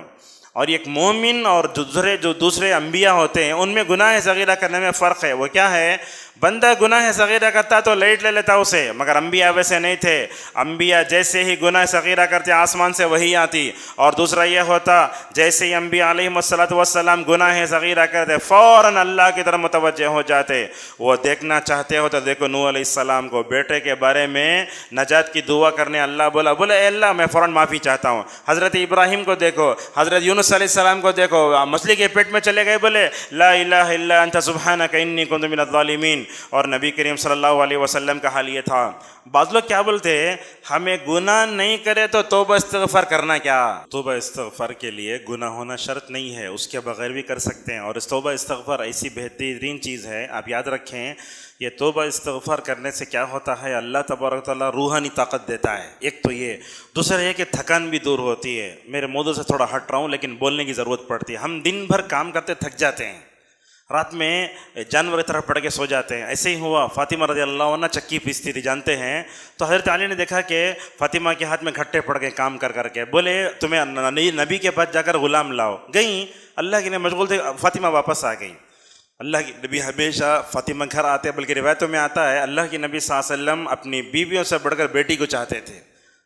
और एक मोमिन और जो दूसरे अंबिया होते हैं उनमें गुनाह सगीरा करने में फ़र्क है। वो क्या है, बंदा गुनाह सगीरा करता तो लेट ले लेता उसे, मगर अंबिया वैसे नहीं थे। अंबिया जैसे ही गुनाह सगीरा करते आसमान से वही आती। और दूसरा यह होता जैसे ही अंबिया अलैहिमुस्सलातु वस्सलाम गुनाह सगीरा करते फ़ौरन अल्लाह की तरफ मुतवज्जह हो जाते। वो देखना चाहते हो तो देखो नूह अलैहिस्सलाम को बेटे के बारे में नजात की दुआ करने अल्लाह बोले अल्लाह मैं फ़ौरन माफ़ी चाहता हूँ। हज़रत इब्राहीम को देखो, हज़रत यूनुस अलैहिस्सलाम को देखो, मछली के पेट में चले गए, बोले ला इलाहा इल्ला अंता सुब्हानका इन्नी कुन्तु मिनज़ ज़ालिमीन। और नबी करीम सल्लल्लाहु अलैहि वसल्लम का हाल ये था। बाज़ लोग क्या बोलते हैं, हमें गुनाह नहीं करे तो तौबा इस्तिग़फ़ार करना क्या। तौबा इस्तिग़फ़ार के लिए गुनाह होना शर्त नहीं है, उसके बगैर भी कर सकते हैं। और तौबा इस्तिग़फ़ार ऐसी बेहतरीन चीज़ है, आप याद रखें, ये तौबा इस्तिग़फ़ार करने से क्या होता है, अल्लाह तबारक तआला रूहानी ताकत देता है। एक तो ये, दूसरा ये कि थकान भी दूर होती है। मेरे मौजू से थोड़ा हट रहा हूँ लेकिन बोलने की ज़रूरत पड़ती है। हम दिन भर काम करते थक जाते हैं, रात में जानवर की तरह पड़ के सो जाते हैं। ऐसे ही हुआ, फ़ातिमा रज़ियल्लाहु अन्हा चक्की पीसती थी, जानते हैं। तो हज़रत अली ने देखा कि फ़ातिमा के हाथ में घट्टे पड़ गए काम कर करके, बोले तुम्हें नबी के पास जाकर ग़ुलाम लाओ। गई, अल्लाह के ने मशगूल थे, फ़ातिमा वापस आ गई। अल्लाह की नबी हमेशा फ़ातिमा घर आते, बल्कि रिवायतों में आता है अल्लाह की नबी सल्लल्लाहु अलैहि वसल्लम अपनी बीवियों से बढ़कर बेटी को चाहते थे।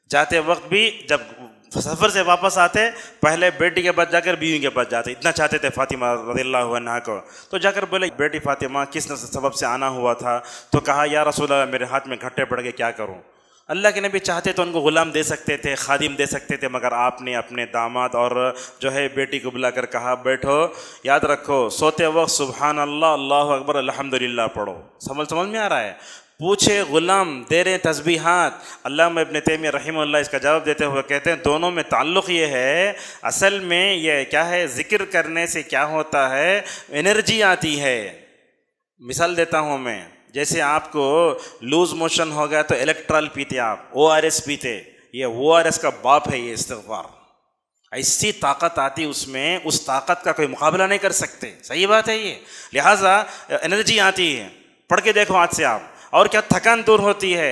जाते वक्त भी जब सफ़र से वापस आते पहले बेटी के पास जाकर बीवी के पास जाते, इतना चाहते थे फ़ातिमा रज़ियल्लाहु अन्हा को। तो जाकर बोले बेटी फ़ातिमा किस सबब से आना हुआ था, तो कहा या रसूल अल्लाह मेरे हाथ में घट्टे पड़ गए, क्या करूं। अल्लाह के नबी चाहते तो उनको ग़ुलाम दे सकते थे, खादिम दे सकते थे, मगर आपने अपने दामाद और जो है बेटी को बुलाकर कहा बैठो, याद रखो सोते वक्त सुबहान अल्लाह अल्लाहु अकबर अल्हम्दुलिल्लाह पढ़ो। समझ में आ रहा है। पूछे ग़ुलाम दे रहे तस्बीहात। अल्लामा इब्न तैमिया रहमहुल्लाह इसका जवाब देते हुए कहते हैं दोनों में ताल्लुक़ ये है, असल में ये क्या है, ज़िक्र करने से क्या होता है, एनर्जी आती है। मिसाल देता हूँ मैं, जैसे आपको लूज़ मोशन हो गया तो इलेक्ट्रॉल पीते आप, ORS पीते, ये ORS का बाप है ये इस्तिग़फ़ार। ऐसी ताकत आती उसमें, उस ताकत का कोई मुकाबला नहीं कर सकते। सही बात है ये, लिहाजा एनर्जी आती है। पढ़ के देखो आज से आप, और क्या थकान दूर होती है।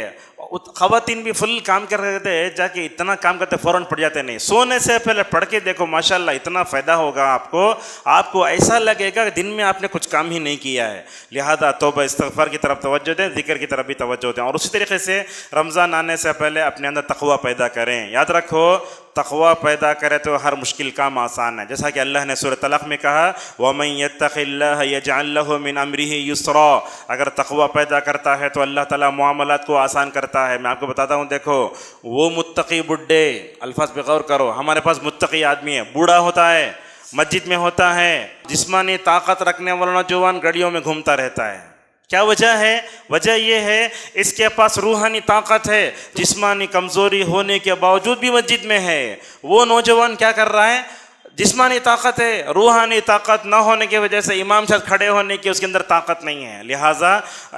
ख़वातीन भी फुल काम कर रहे थे, जाके इतना काम करते फ़ौरन पड़ जाते नहीं। सोने से पहले पढ़ के देखो, माशाल्लाह इतना फ़ायदा होगा आपको। आपको ऐसा लगेगा कि दिन में आपने कुछ काम ही नहीं किया है। लिहाजा तौबा इस्तिग़फ़ार की तरफ तवज्जो दें, ज़िक्र की तरफ भी तवज्जो दें। और उसी तरीके से रमज़ान आने से पहले अपने अंदर तक़वा पैदा करें। याद रखो, तक़वा पैदा करे तो हर मुश्किल काम आसान है। जैसा कि अल्लाह ने सूरह तलक़ में कहा, वमन यत्तक़िल्लाह यजअल लहु मिन अम्रिही युस्रा। अगर तक़वा पैदा करता है तो अल्लाह ताला मामलात को आसान करता है। मैं आपको बताता हूँ, देखो वो मुत्तक़ी बुड्ढे, अल्फाज पे गौर करो, हमारे पास मुत्तक़ी आदमी है, बूढ़ा होता है, मस्जिद में होता है, जिस्मानी ताकत रखने वाला नौजवान गलियों में घूमता रहता है। क्या वजह है? वजह यह है इसके पास रूहानी ताकत है, जिस्मानी कमज़ोरी होने के बावजूद भी मस्जिद में है। वो नौजवान क्या कर रहा है? जिस्मानी ताकत है, रूहानी ताकत ना होने की वजह से इमाम साहब खड़े होने की उसके अंदर ताकत नहीं है। लिहाजा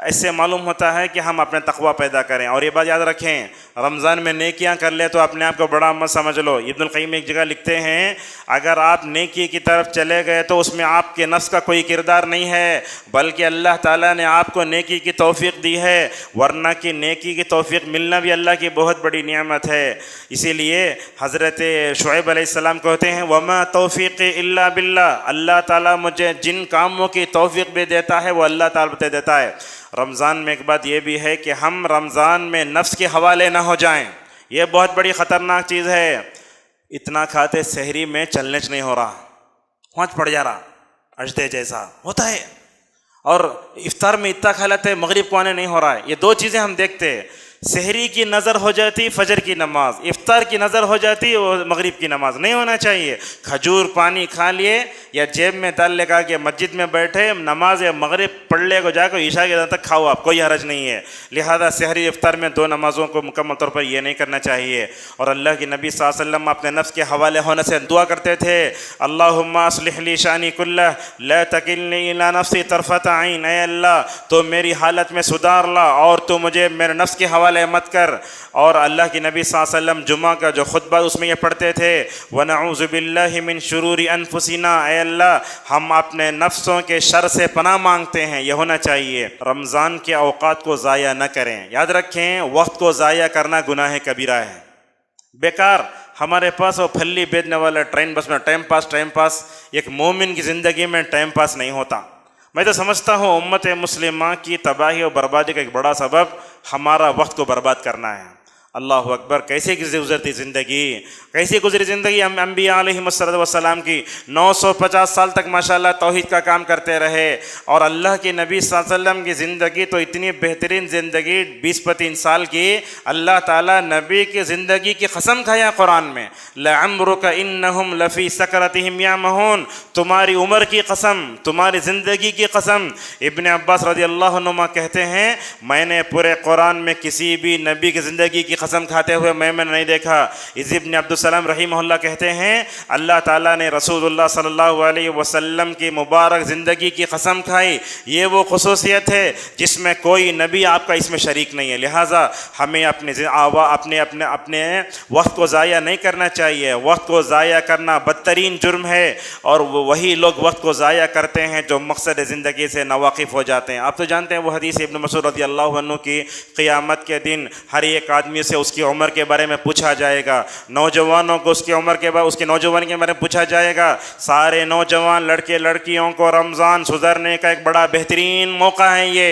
इससे मालूम होता है कि हम अपने तक़वा पैदा करें। और ये बात याद रखें, रमज़ान में नेकियां कर ले तो अपने आप को बड़ा मत समझ लो। इब्नुल क़य्यिम एक जगह लिखते हैं, अगर आप नेकी की तरफ चले गए तो उसमें आपके नफ्स का कोई किरदार नहीं है, बल्कि अल्लाह ताला ने आपको नेकी की तौफ़ीक़ दी है। वरना कि नेकी की तौफ़ीक़ मिलना भी अल्लाह की बहुत बड़ी नियामत है। इसीलिए हज़रत शुएब अलैहिस्सलाम कहते हैं, वमा तौफ़ीक़ इल्ला बिल्लाह। अल्लाह ताला मुझे जिन कामों की तौफ़ीक़ भी देता है वो अल्लाह ताला बता देता है। रमज़ान में एक बात यह भी है कि हम रमज़ान में नफ्स के हवाले ना हो जाएं। ये बहुत बड़ी ख़तरनाक चीज़ है। इतना खाते सहरी में चलने च नहीं हो रहा, होंच पड़ जा रहा, अजदे जैसा होता है। और इफ्तार में इतना खा लेते हैं, मगरिब को आने नहीं हो रहा है। ये दो चीज़ें हम देखते हैं, सहरी की नज़र हो जाती फजर की नमाज, इफ्तार की नज़र हो जाती और मगरिब की नमाज। नहीं होना चाहिए। खजूर पानी खा लिए या जेब में दाल लगा के मस्जिद में बैठे, नमाज या मगरिब पढ़ ले को जाकर ईशा के तक खाओ, आप कोई हरज नहीं है। लिहाजा सहरी इफ्तार में दो नमाज़ों को मुकम्मल तौर पर यह नहीं करना चाहिए। और अल्लाह के नबी सल्लल्लाहु अलैहि वसल्लम अपने नफ्स के हवाले होने से दुआ करते थे, अल्लाहुम्मा अस्लिह ली शानी कुल्लह ला तकिलनी इला नफ्सी तरफत आइन। ऐ अल्लाह, तो मेरी हालत में सुधार ला और तो मुझे मेरे नफ्स के हवाले मत कर। और अल्लाह के नबी सल्लल्लाहु अलैहि वसल्लम जुमा का जो खुतबा उसमें ये पढ़ते थे, व नऊज़ु बिल्लाहि मिन शुरूरि अनफुसिना। ऐ अल्लाह, हम अपने नफ्सों के शर से पनाह मांगते हैं। यह होना चाहिए। रमज़ान के औकात को ज़ाया न करें। याद रखें, वक्त को ज़ाया करना गुनाह कबीरा है। बेकार हमारे पास वो फल्ली बेचने वाला ट्रेन बस में टाइम पास। एक मोमिन की ज़िंदगी में टाइम पास नहीं होता। मैं तो समझता हूँ उम्मत मुस्लिमा की तबाही और बर्बादी का एक बड़ा सबब हमारा वक्त को बर्बाद करना है। अल्लाह अकबर, कैसे गुजरती ज़िंदगी, कैसी गुजरी ज़िंदगी अम्बिया अलैहिस्सलाम की। 950 साल तक माशाल्लाह तौहीद का काम करते रहे। और अल्लाह के नबी सल्लल्लाहु अलैहि वसल्लम की ज़िंदगी तो इतनी बेहतरीन ज़िंदगी, 20-25 साल की। अल्लाह ताला नबी की ज़िंदगी की कसम खाया कुरान में, लअम्रुका इन्नहुम लफ़ी सकरतिहिम यामहून। तुम्हारी उम्र की कसम, तुम्हारी ज़िंदगी की कसम। इब्न अब्बास रज़ियल्लाहु अन्हुमा कहते हैं, मैंने पूरे कुरान में किसी भी नबी की ज़िंदगी की कसम खाते हुए मैंने नहीं देखा। इब्न अब्दुस्सलाम रहीमहुल्लाह कहते हैं, अल्लाह ताला ने रसूलुल्लाह सल्लल्लाहु अलैहि वसल्लम की मुबारक ज़िंदगी की कसम खाई। ये वो खुसूसियत है जिसमें कोई नबी आपका इसमें शरीक नहीं है। लिहाजा हमें अपने वक्त को ज़ाया नहीं करना चाहिए। वक्त को ज़ाया करना बदतरीन जुर्म है। और वही लोग वक्त को ज़ाया करते हैं जो मकसद ज़िंदगी से नावाकिफ़ हो जाते हैं। आप तो जानते हैं वो हदीस इब्न मसूद रज़ियल्लाहु अन्हु की, क़यामत के दिन हर एक आदमी से उसकी उम्र के बारे में पूछा जाएगा। नौजवानों को उसकी उम्र के बारे, उसके नौजवान के बारे में पूछा जाएगा। सारे नौजवान लड़के लड़कियों को रमज़ान सुधरने का एक बड़ा बेहतरीन मौका है ये।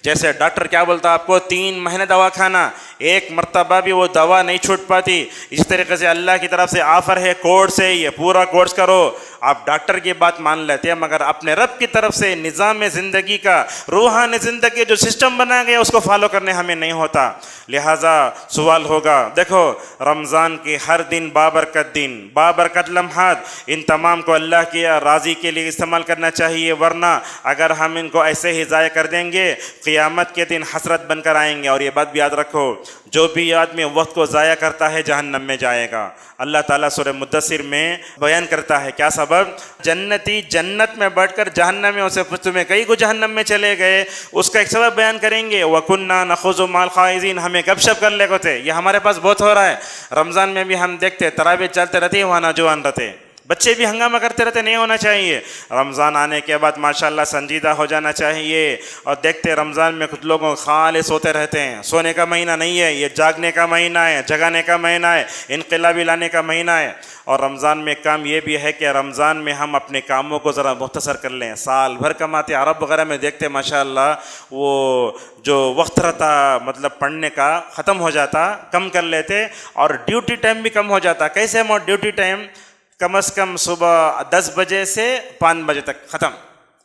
जैसे डॉक्टर क्या बोलता है आपको, 3 महीने दवा खाना, एक मरतबा भी वो दवा नहीं छूट पाती। इस तरीके से अल्लाह की तरफ से ऑफ़र है कोर्स है, ये पूरा कोर्स करो। आप डॉक्टर की बात मान लेते हैं, मगर अपने रब की तरफ से निज़ाम ज़िंदगी का, रूहानी ज़िंदगी जो सिस्टम बनाया गया उसको फॉलो करने हमें नहीं होता। लिहाजा सवाल होगा, देखो रमज़ान के हर दिन बाबरकत लम्हात, इन तमाम को अल्लाह की राज़ी के लिए इस्तेमाल करना चाहिए। वरना अगर हम इनको ऐसे ही ज़ाया कर देंगे, क़यामत के दिन हसरत बनकर आएंगे। और ये बात भी याद रखो, जो भी आदमी वक्त को ज़ाया करता है जहन्नम में जाएगा। अल्लाह ताला सूरह मुद्दसिर में बयान करता है क्या सबब, जन्नती जन्नत में बैठकर जहन्नम में उसे तुम्हें कई को जहन्नम में चले गए, उसका एक सबब बयान करेंगे। वकुन्ना नखुज़ु माल ख़ाइज़ीन, हमें गपशप कर ले को थे। ये हमारे पास बहुत हो रहा है। रमज़ान में भी हम देखते तरावी चलते रहते हैं, वहाँ नौजवान रहते बच्चे भी हंगामा करते रहते, नहीं होना चाहिए। रमज़ान आने के बाद माशाल्लाह संजीदा हो जाना चाहिए। और देखते रमज़ान में कुछ लोगों खाली सोते रहते हैं। सोने का महीना नहीं है ये, जागने का महीना है, जगाने का महीना है, इनकलाबी लाने का महीना है। और रमज़ान में काम ये भी है कि रमज़ान में हम अपने कामों को ज़रा मुख्तसर कर लें। साल भर कमाते, अरब वगैरह में देखते माशाल्लाह वो जो वक्त रहता मतलब पढ़ने का ख़त्म हो जाता, कम कर लेते, और ड्यूटी टाइम भी कम हो जाता। कैसे हम ड्यूटी टाइम कम से कम सुबह 10 बजे से 5 बजे तक ख़त्म,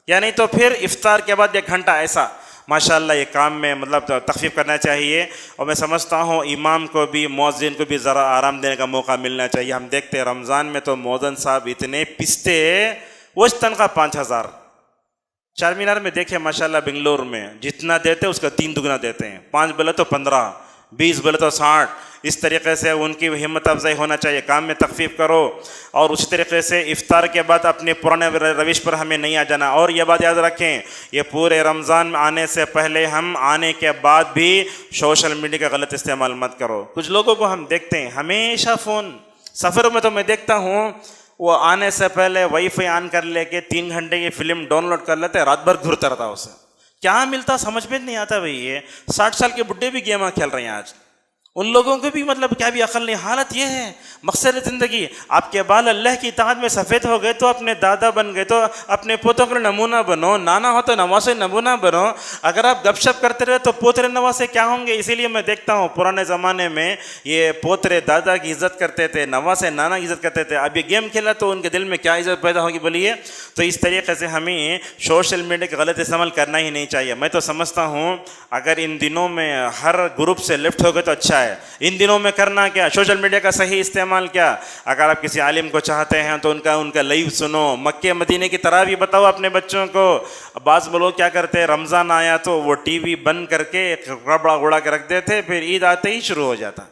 यानी तो फिर इफ्तार के बाद 1 घंटा ऐसा। माशाल्लाह ये काम में मतलब तखफीफ करना चाहिए। और मैं समझता हूँ इमाम को भी, मुअज्जिन को भी ज़रा आराम देने का मौका मिलना चाहिए। हम देखते हैं रमज़ान में तो मुअज्जिन साहब इतने पिसते, वो तनख्वाह 5,000। चार मीनार में देखे माशाल्लाह बेंगलोर में जितना देते उसका 3 दुगना देते हैं। 5 बोले तो 15, 20 बोले तो 60। इस तरीके से उनकी हिम्मत अफजाई होना चाहिए, काम में तखफीफ करो। और उसी तरीके से इफ्तार के बाद अपने पुराने रविश पर हमें नहीं आ जाना। और ये बात याद रखें, ये पूरे रमज़ान आने से पहले, हम आने के बाद भी सोशल मीडिया का गलत इस्तेमाल मत करो। कुछ लोगों को हम देखते हैं हमेशा फ़ोन, सफ़र में तो मैं देखता हूँ वो आने से पहले वाईफाई ऑन कर लेके 3 घंटे की फिल्म डाउनलोड कर लेते हैं, रात भर घूरता रहता है। उसे क्या मिलता समझ में नहीं आता भाई। ये 60 साल के बुढ़े भी गेम खेल रहे हैं आज, उन लोगों को भी मतलब क्या भी अकल नहीं। हालत ये है, मकसद ज़िंदगी आपके बाल अल्लाह की इताअत में सफ़ेद हो गए तो अपने दादा बन गए, तो अपने पोतों का नमूना बनो, नाना हो तो नवासे नमूना बनो। अगर आप गपशप करते रहे तो पोतरे नवासे क्या होंगे। इसीलिए मैं देखता हूँ पुराने ज़माने में ये पोतरे दादा की इज़्ज़त करते थे, नवासे नाना की इज़्ज़त करते थे। अब ये गेम खेला तो उनके दिल में क्या इज़्ज़त पैदा होगी बोलिए। तो इस तरीके से हमें सोशल मीडिया का गलत इस्तेमाल करना ही नहीं चाहिए। मैं तो समझता हूँ अगर इन दिनों में हर ग्रुप से लिफ्ट हो गए तो अच्छा है। इन दिनों में करना क्या, सोशल मीडिया का सही इस्तेमाल क्या। अगर आप किसी आलिम को चाहते हैं तो उनका लाइव सुनो, मक्के मदीने की तरह भी बताओ अपने बच्चों को। बाज़ लोग क्या करते हैं, रमज़ान आया तो वो टीवी बंद करके रबड़ा गुड़ा के रख देते, फिर ईद आते ही शुरू हो जाता।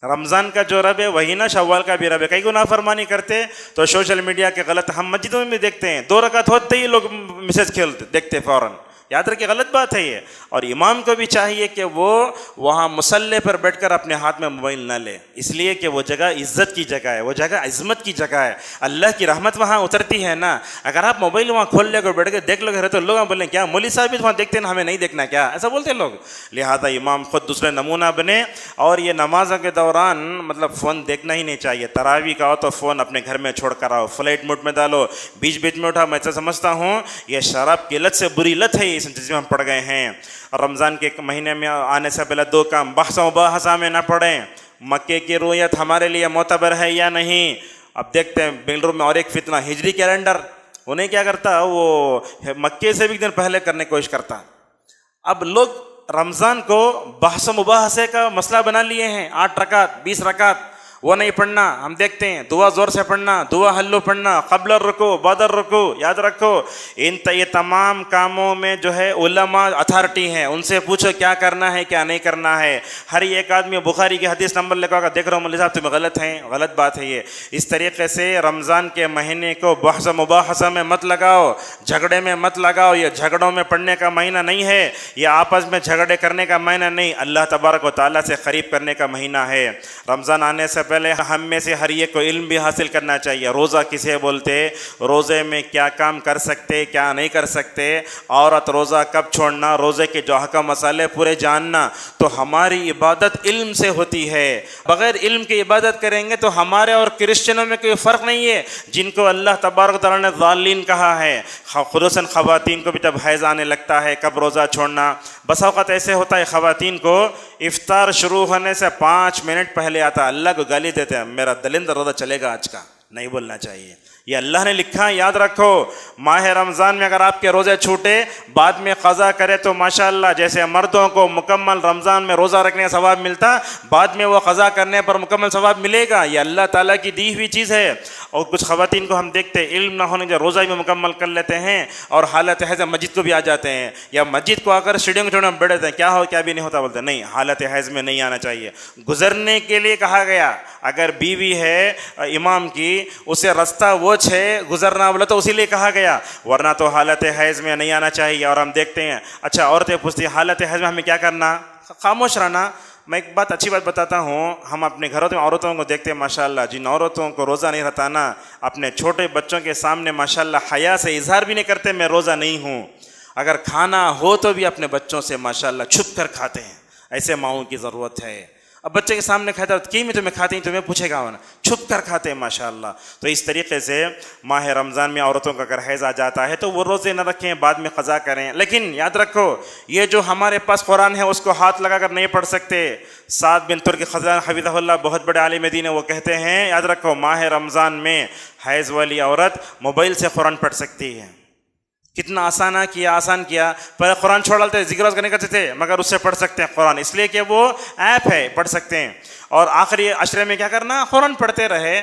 रमज़ान का जो रब है वही ना शव्वाल का भी रब है। कई को नाफरमानी करते तो सोशल मीडिया के गलत, हम मस्जिदों में भी देखते हैं 2 रकात होते ही लोग मैसेज खेलते देखते फ़ौरन। याद रखिए गलत बात है ये। और इमाम को भी चाहिए कि वो वहाँ मुसल्ले पर बैठकर अपने हाथ में मोबाइल ना ले, इसलिए कि वो जगह इज़्ज़त की जगह है, वो जगह इज़्ज़त की जगह है, अल्लाह की रहमत वहाँ उतरती है ना। अगर आप मोबाइल वहाँ खोल लेकर बैठ के देख लोगे तो लोग बोलें क्या मौलवी साहब भी वहाँ देखते हैं, हमें नहीं देखना क्या, ऐसा बोलते लोग। लिहाजा इमाम खुद दूसरे नमूना बने। और ये नमाज़ों के दौरान मतलब फ़ोन देखना ही नहीं चाहिए। तरावी का हो तो फ़ोन अपने घर में छोड़ कर आओ, फ्लाइट मोड में डालो, बीच बीच में उठा। मैं तो समझता हूँ ये शराब की लत से बुरी लत है जिसमें हम पड़ गए हैं। रमज़ान के महीने में आने से पहले 2 काम, बहसा में ना पड़ें, मक्के की रुयत हमारे लिए मोतबर है या नहीं। अब देखते हैं बेंगलुरु में और एक फितना, हिजरी कैलेंडर, उन्हें क्या करता वो मक्के से भी एक दिन पहले करने की कोशिश करता। अब लोग रमज़ान को बहस मुबाहसे का मसला बना लिए हैं। 8 रकात 20 रकात वो नहीं पढ़ना। हम देखते हैं दुआ ज़ोर से पढ़ना, दुआ हल्लो पढ़ना, क़ब्ल रुकू बदर रुकू। याद रखो ये तमाम कामों में जो है उलमा अथॉरिटी हैं, उनसे पूछो क्या करना है क्या नहीं करना है। हर एक आदमी बुखारी की हदीस नंबर लेकर देख रहा हूँ मौलवी साहब तुम्हें गलत हैं, गलत बात है ये। इस तरीके से रमज़ान के महीने को बहस मुबाहसा में मत लगाओ, झगड़े में मत लगाओ। ये झगड़ों में पढ़ने का महीना नहीं है, ये आपस में झगड़े करने का महीना नहीं, अल्लाह तबारक व तआला से क़रीब करने का महीना है। रमज़ान आने से पहले हम में से हर एक को इल्म भी हासिल करना चाहिए। रोज़ा किसे बोलते, रोज़े में क्या काम कर सकते क्या नहीं कर सकते, औरत रोज़ा कब छोड़ना, रोज़े के जो हक़ मसाले पूरे जानना। तो हमारी इबादत इल्म से होती है। बग़ैर इल्म की इबादत करेंगे तो हमारे और क्रिश्चियनों में कोई फ़र्क नहीं है, जिनको अल्लाह तबारक व तआला ने ज़ालिन कहा है। ख़ुसूसन ख़वातीन को भी जब हैज़ आने लगता है कब रोज़ा छोड़ना। बस औक़ात ऐसे होता है ख़वातीन को इफ्तार शुरू होने से 5 मिनट पहले आता, अल्लाह को गाली देते हैं, मेरा दलिंद रोज़ा चलेगा आज का, नहीं बोलना चाहिए। ये अल्लाह ने लिखा है, याद रखो। माह रमज़ान में अगर आपके रोज़े छूटे बाद में क़ज़ा करे तो माशाअल्लाह, जैसे मर्दों को मुकम्मल रमज़ान में रोज़ा रखने का सवाब मिलता, बाद में वो क़ज़ा करने पर मुकम्मल सवाब मिलेगा। ये अल्लाह ताला की दी हुई चीज़ है। और कुछ ख़वातीन को हम देखते हैं इल्म ना होने जो रोज़ा भी मुकम्मल कर लेते हैं और हालत हैज़ मस्जिद को भी आ जाते हैं, या मस्जिद को आकर सीढ़ियों के छोड़े बैठे हैं, क्या हो क्या भी नहीं होता, बोलते नहीं हालत हैज़ में नहीं आना चाहिए। गुज़रने के लिए कहा गया, अगर बीवी है इमाम की उसे रास्ता वो है गुजरना बोला तो उसी लिए कहा गया, वरना तो हालत हैज़ में नहीं आना चाहिए। और हम देखते हैं, अच्छा औरतें पूछती हैं हालत हैज़ में हमें क्या करना, खामोश रहना। मैं एक बात अच्छी बात बताता हूँ, हम अपने घरों में औरतों को देखते हैं माशाल्लाह, जिन औरतों को रोज़ा नहीं रहता ना, अपने छोटे बच्चों के सामने माशाल्लाह हया से इजहार भी नहीं करते मैं रोज़ा नहीं हूँ। अगर खाना हो तो भी अपने बच्चों से माशाल्लाह छुप कर खाते हैं। ऐसे माओं की ज़रूरत है। अब बच्चे के सामने खाता है तो की में तुम्हें खाते हैं, तुम्हें पूछेगा ना, छुप कर खाते हैं माशाल्लाह। तो इस तरीके से माह रमज़ान में औरतों का अगर हैज़ आ जाता है तो वो रोज़े न रखें, बाद में क़ज़ा करें। लेकिन याद रखो, ये जो हमारे पास कुरान है उसको हाथ लगा कर नहीं पढ़ सकते। साद बिन तुर्क ख़ज़ान हफ़िज़हुल्लाह बहुत बड़े आलिम दीन है, वो कहते हैं याद रखो माह रमज़ान में हैज़ वाली औरत मोबाइल से कुरान पढ़ सकती है। कितना आसान किया। पहले कुरान छोड़ डालते, जिक्र नहीं करते थे, मगर उससे पढ़ सकते हैं कुरान, इसलिए कि वो ऐप है, पढ़ सकते हैं। और आखिरी अशरे में क्या करना, कुरान पढ़ते रहे,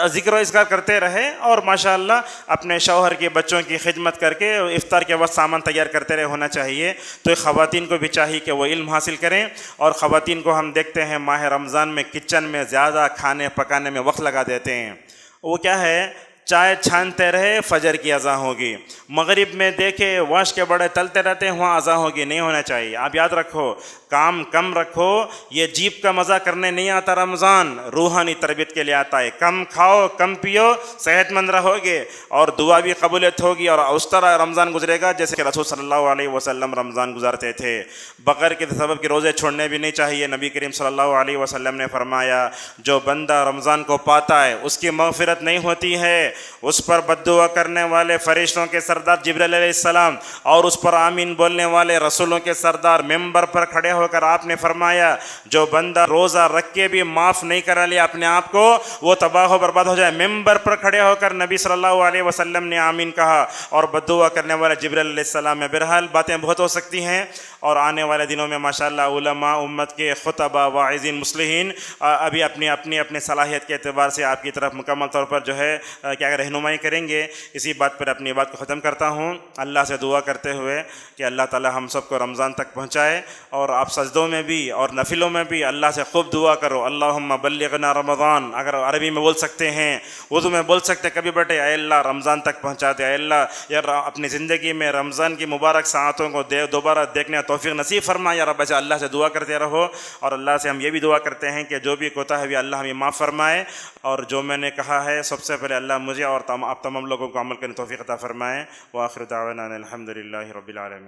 जिक्र इज़्कार करते रहे, और माशाअल्लाह अपने शौहर के बच्चों की खिदमत करके इफ्तार के वक्त सामान तैयार करते रहे होना चाहिए। तो ख़वातीन को भी चाहिए कि वो इल्म हासिल करें। और ख़वातीन को हम देखते हैं माह रमज़ान में किचन में ज़्यादा खाने पकाने में वक्त लगा देते हैं। वो क्या है, चाय छानते रहे फजर की अज़ा होगी, मगरिब में देखे वाश के बड़े तलते रहते हैं, वहाँ अज़ा होगी, नहीं होना चाहिए। आप याद रखो, काम कम रखो, ये जीप का मज़ा करने नहीं आता रमज़ान, रूहानी तरबियत के लिए आता है। कम खाओ, कम पियो, सेहतमंद रहोगे और दुआ भी कबूलियत होगी, और उस तरह रमज़ान गुजरेगा जैसे कि रसूल सल्लल्लाहु अलैहि वसल्लम रमज़ान गुजारते थे। बकर के सबब के रोज़े छोड़ने भी नहीं चाहिए। नबी करीम सल्लल्लाहु अलैहि वसल्लम ने फरमाया, जो बंदा रमज़ान को पाता है उसकी मग़फ़िरत नहीं होती है, उस पर बद्दुआ करने वाले फरिश्तों के सरदार जिब्रील अलैहिस्सलाम और उस पर आमीन बोलने वाले रसूलों के सरदार मिंबर पर खड़े होकर आपने फरमाया, जो बंदा रोज़ा रख के भी माफ़ नहीं करा लिया अपने आप को, वो तबाह बर्बाद हो जाए। मिंबर पर खड़े होकर नबी सल्लल्लाहु अलैहि वसल्लम ने आमीन कहा, और बद्दुआ करने वाले जिब्रील अलैहिस्सलाम में बहरहाल बातें बहुत हो सकती हैं। और आने वाले दिनों में माशाअल्लाह उलमा उम्मत के खुतबा वाइज़ीन मुस्लिहीन अभी अपनी सलाहियत के एतबार से आपकी तरफ मुकम्मल तौर पर जो है क्या रहनुमाई करेंगे। इसी बात पर अपनी बात को ख़त्म करता हूँ, अल्लाह से दुआ करते हुए कि अल्लाह ताला हम सबको रमज़ान तक पहुँचाए। और आप सजदों में भी और नफिलों में भी अल्लाह से खूब दुआ करो, अल्लाहुम्मा बल्लिगना रमज़ान। अगर अरबी में बोल सकते हैं, उर्दू में बोल सकते, कभी बैठे अल्लाह रमज़ान तक पहुँचा दे, अल्लाह यार अपनी ज़िंदगी में रमज़ान की मुबारक सातों को दोबारा देखने तौफीक नसीब फरमा या रब। अल्लाह से दुआ करते रहो, और अल्लाह से हम ये भी दुआ करते हैं कि जो भी कोताही है अल्लाह हमें माफ़ फरमाए। और जो मैंने कहा है सबसे पहले अल्लाह मुझे और आप तमाम लोगों को अमल करने तौफीक अता फरमाएँ। व आखिर दावाना अनिल हम्दुलिल्लाहि रब्बिल आलमीन।